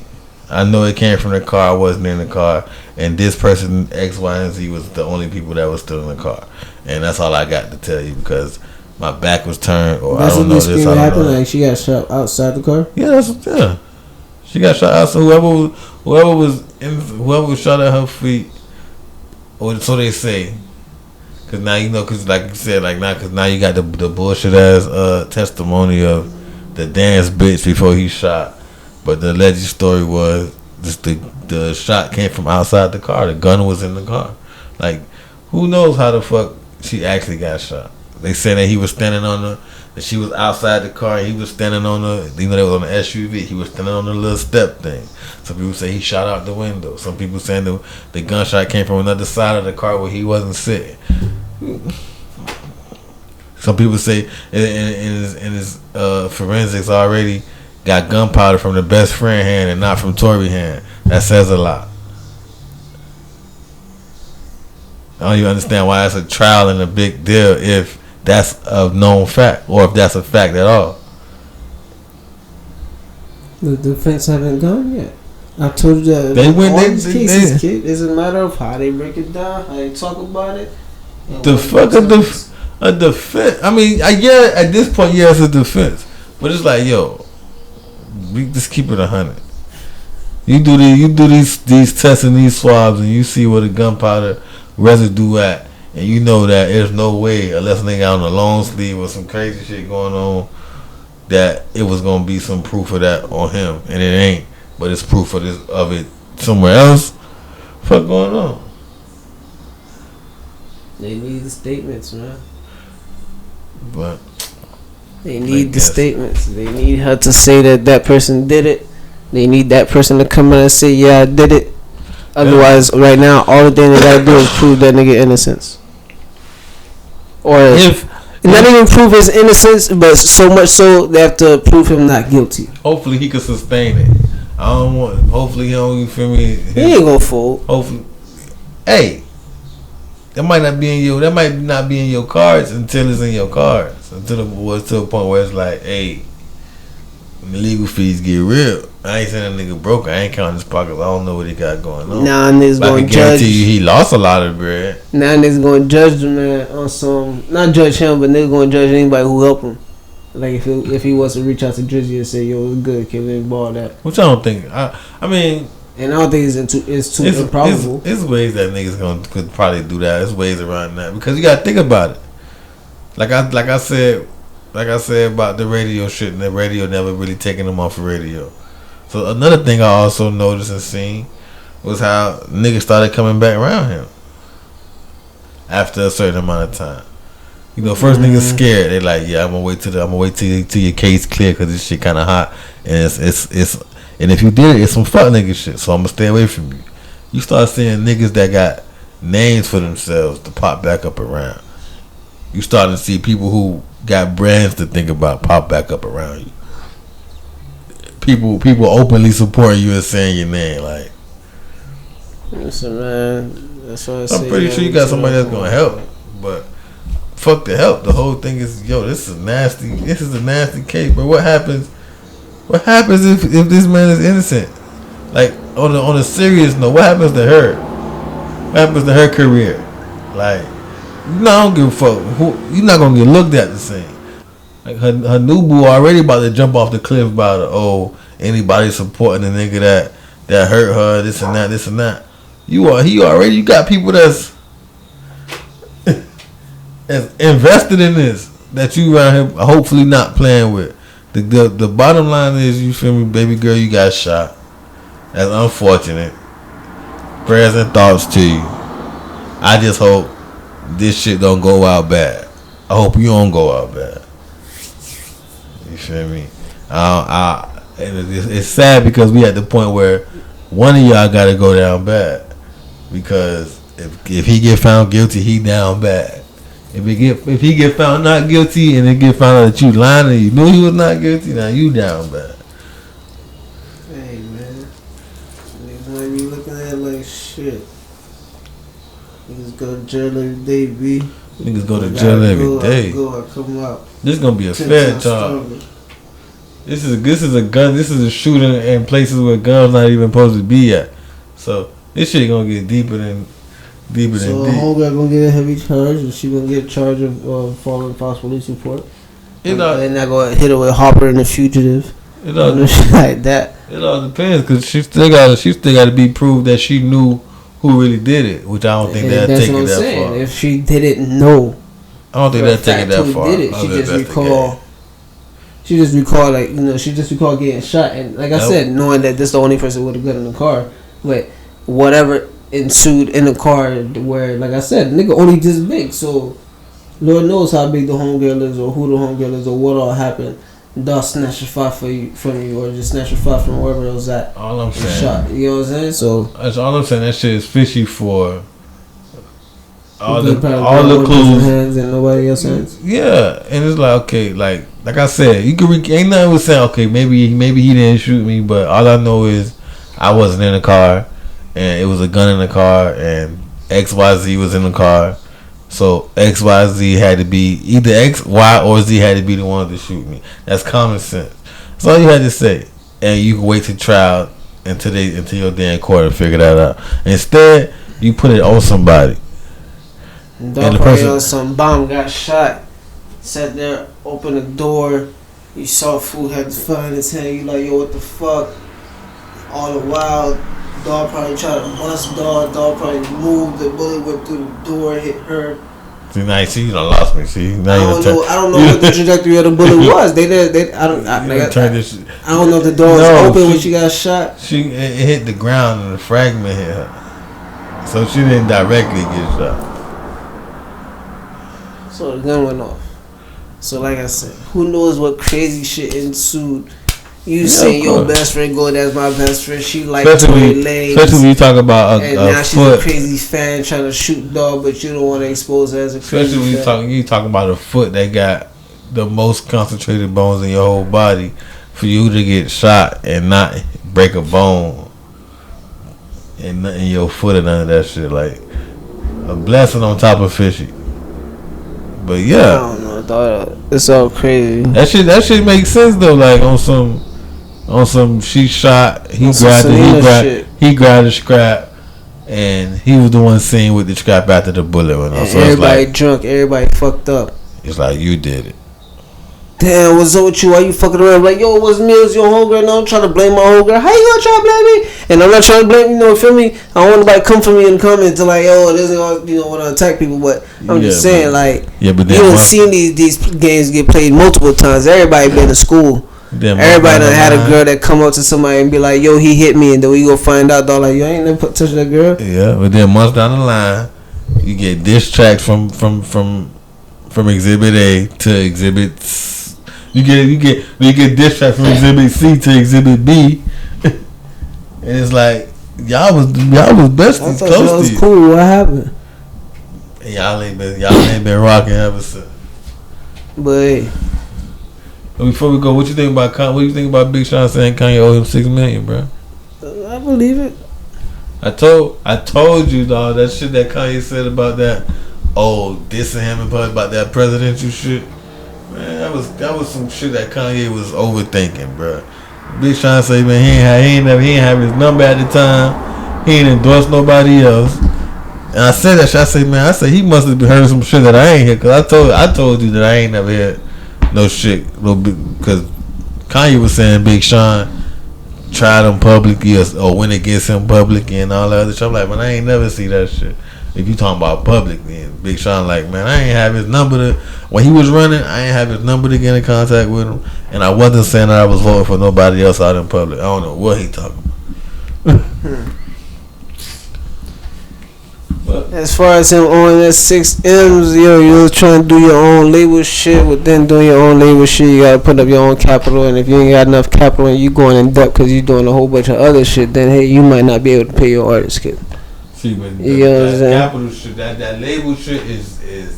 I know it came from the car. I wasn't in the car, and this person X, Y, and Z was the only people that was still in the car, and that's all I got to tell you because my back was turned, or I don't know this. That's what happened. Like she got shot outside the car. Yeah. She got shot outside. Whoever was shot at her feet, or so they say. Cause now cause like you said, cause now you got the bullshit ass testimony of the dance bitch before he shot. But the alleged story was just the shot came from outside the car. The gun was in the car. Like, who knows how the fuck she actually got shot? They said that he was standing that she was outside the car. He was standing on they was on the SUV. He was standing on the little step thing. Some people say he shot out the window. Some people saying the gunshot came from another side of the car where he wasn't sitting. Some people say in his forensics already got gunpowder from the best friend hand and not from Tory hand. That says a lot. I don't even understand why that's a trial and a big deal if that's a known fact or if that's a fact at all. The defense haven't gone yet. I told you that these cases, kid, it's a matter of how they break it down, how they talk about it. The fuck a defense? I mean, yeah, at this point, yeah, it's a defense, but it's like, yo, we just keep it 100. You do these tests and these swabs, and you see where the gunpowder residue at, and you know that there's no way, unless they got on a long sleeve or some crazy shit going on, that it was gonna be some proof of that on him, and it ain't. But it's proof of it somewhere else. Fuck going on? They need the statements, man. But they need the statements. They need her to say that person did it. They need that person to come in and say, yeah, I did it. Otherwise, right now, all the thing they gotta do is prove that nigga innocence. Or not even prove his innocence, but so much so they have to prove him not guilty. Hopefully he can sustain it. I don't want. Hopefully he don't. You feel me? He ain't gonna fold. Hopefully, hey, that might not be in your cards until it's in your cards. Until it was to a point where it's like, hey, when the legal fees get real. I ain't saying that nigga broke. I ain't counting his pockets. I don't know what he got going on. Nah, niggas but gonna I can judge. guarantee you he lost a lot of bread. Now niggas gonna judge the man on some. Not judge him, but niggas gonna judge anybody who helped him. Like if he was to reach out to Drizzy and say, "Yo, it's good, kid, let me borrow that." Which I don't think. I mean, and I don't think it's too improbable. It's ways that niggas could probably do that. There's ways around that because you gotta think about it. Like I said about the radio shit, and the radio never really taking them off the radio. So another thing I also noticed and seen was how niggas started coming back around him after a certain amount of time. You know, first niggas scared. They like, yeah, I'm gonna wait till your case clear because this shit kind of hot, and it's and if you did it, it's some fuck nigga shit. So I'm gonna stay away from you. You start seeing niggas that got names for themselves to pop back up around. You starting to see people who got brands to think about pop back up around you. People openly supporting you and saying your name. Like, listen, man, that's what I say. I'm pretty sure you got somebody that's gonna help, but fuck the help. The whole thing is, this is a nasty case. But what happens if this man is innocent? Like on a serious note, what happens to her? What happens to her career? Like, I don't give a fuck. You're not gonna get looked at the same. Like her new boo already about to jump off the cliff about anybody supporting the nigga that hurt her, this and that. You got people that's invested in this that you around here hopefully not playing with. The bottom line is, you feel me, baby girl, you got shot. That's unfortunate. Prayers and thoughts to you. I just hope this shit don't go out bad. I hope you don't go out bad. You feel me? It's sad because we at the point where one of y'all got to go down bad. Because if he get found guilty, he down bad. If he get found not guilty and it get found out that you lying and you knew he was not guilty, now you down bad. Hey man, niggas might be looking at it like shit. Niggas go to jail every day, B. Niggas go to jail every day. I come out. This gonna be a fair charge. This is a gun. This is a shooting in places where guns not even supposed to be at. So this shit gonna get deeper than deep. So the homegirl gonna get a heavy charge, and she gonna get charged of following false police report. And they're not gonna hit her with Hopper and the Fugitive. Shit like that. It all depends, because she still got to be proved that she knew who really did it, which I don't think they'll take it that far. If she didn't know, I don't think they'll take it that far. Did it. She just recall getting shot, and like I said, knowing that this the only person with a gun in the car, but whatever ensued in the car, where, like I said, nigga only this big, so Lord knows how big the homegirl is, or who the homegirl is, or what all happened. Dog snatch a fight from you, or just snatch a fight from wherever it was at. All I'm saying, shot. You know what I'm saying? So that's all I'm saying. That shit is fishy for all the clues. Hands and nobody else's hands. Yeah, and it's like, okay, like I said, you can ain't nothing with saying, okay, maybe he didn't shoot me, but all I know is I wasn't in the car, and it was a gun in the car, and XYZ was in the car. So XYZ had to be either X, Y, or Z had to be the one to shoot me. That's common sense. That's all you had to say, and you can wait to trial until your damn court and figure that out. Instead, you put it on somebody. And the person, some bomb got shot. Sat there, opened the door. You saw food had the fire in his hand. You like, yo, what the fuck? All the while, dog probably tried to bust dog. Dog probably moved. The bullet went through the door, hit her. See, now you done lost me. See, now I don't know what the trajectory of the bullet was. I don't know if the door was open when she got shot. It hit the ground and the fragment hit her, so she didn't directly get shot. So the gun went off. So like I said, who knows what crazy shit ensued. You say your best friend go, that's my best friend. She like Tory Lanez. Especially when you talk about and now she's a crazy fan trying to shoot dog, but you don't want to expose her as a crazy fan. Especially when you talking about a foot that got the most concentrated bones in your whole body. For you to get shot and not break a bone in your foot or none of that shit, like a blessing on top of fishy. But yeah, I don't know, dog. It's all crazy. That shit makes sense though. Like on some, she shot. He grabbed the scrap, and he was the one seen with the scrap after the bullet went off. So everybody drunk, everybody fucked up. It's like, you did it. Damn, what's up with you? Why you fucking around? Like, yo, what's me? It's your homegirl. No, I'm trying to blame my homegirl. How you gonna try to blame me? And I'm not trying to blame you. Feel me? I don't want nobody come for me in the comments to like, yo, this is all, want to attack people. But I'm just saying, like, you done seen these games get played multiple times. Everybody been to school. Everybody done had a girl that come up to somebody and be like, yo, he hit me, and then we go find out, dog, like, yo, I ain't never touch that girl. Yeah, but then months down the line, you get diss tracks from Exhibit A to Exhibit C. You get diss track from Exhibit C to Exhibit B, and it's like y'all was besties. I thought that was cool. What happened? And y'all ain't been rocking ever since. But hey, before we go, what you think about Big Sean saying Kanye owe him $6 million, bro? I believe it. I told you, dog, that shit that Kanye said about that dissing him in public about that presidential shit. Man, that was some shit that Kanye was overthinking, bro. Big Sean say, man, he ain't have his number at the time. He ain't endorsed nobody else. And I said that shit. I said he must have heard some shit that I ain't hear, cause I told you that I ain't never heard no shit, because Kanye was saying Big Sean tried him publicly or went against him publicly and all that other shit. I'm like, man, I ain't never see that shit. If you talking about public, then Big Sean like, man, I ain't have his number when he was running, I ain't have his number to get in contact with him, and I wasn't saying that I was voting for nobody else out in public. I don't know what he talking about. As far as him on that 6 M's, you're trying to do your own label shit. With then doing your own label shit, you gotta put up your own capital. And if you ain't got enough capital and you going in debt because you doing a whole bunch of other shit, then hey, you might not be able to pay your artist kid. See, but that capital shit, that label shit is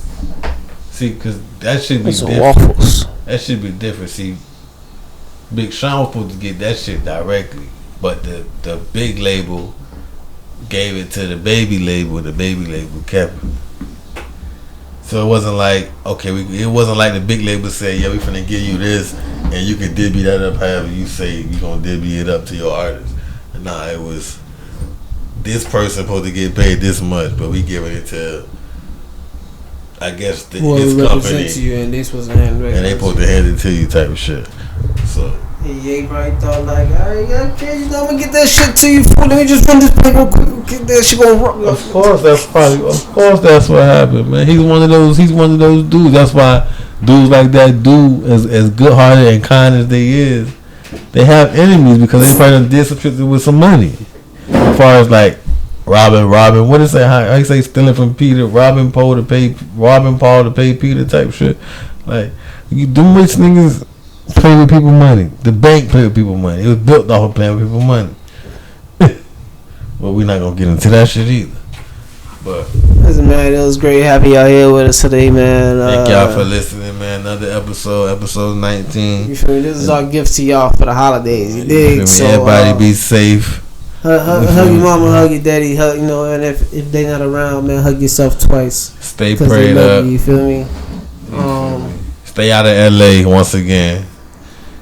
see, cause that should be different. Waffles. That should be different. See, Big Sean was supposed to get that shit directly, but the big label gave it to the baby label. The baby label kept it. So it wasn't like, okay, it wasn't like the big label said, yeah, we finna give you this, and you can divvy that up however you say you gonna divvy it up to your artist. Nah, it was this person supposed to get paid this much, but we giving it to, I guess, his company, you and they supposed to hand it, and they supposed to hand it to you type of shit. So. Yeah, probably thought like, alright, okay, I'm gonna get that shit to you. Let me just run this back real quick. Get that shit gonna rock. Of course, that's what happened, man. He's one of those dudes. That's why dudes like that as good hearted and kind as they is, they have enemies because they probably did some shit with some money. As far as like robbing, what is that? How you say stealing from Peter, robbing Paul to pay Peter type shit. Like them rich niggas play with people money. The bank play with people money. It was built off of playing with people money. But we're not gonna get into that shit either. But listen, man, it was great having y'all here with us today, man. Thank y'all for listening, man. Another episode 19. You feel me? This is our gift to y'all for the holidays. You dig? So everybody be safe. Hug your mama, hug your daddy, and if they not around, man, hug yourself twice. Stay prayed up. You feel me? Stay out of LA once again.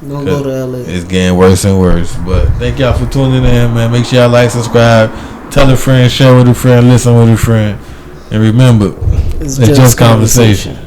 Don't go to LA. It's getting worse and worse. But thank y'all for tuning in, man. Make sure y'all like, subscribe, tell a friend, share with a friend, listen with a friend. And remember, it's just conversation.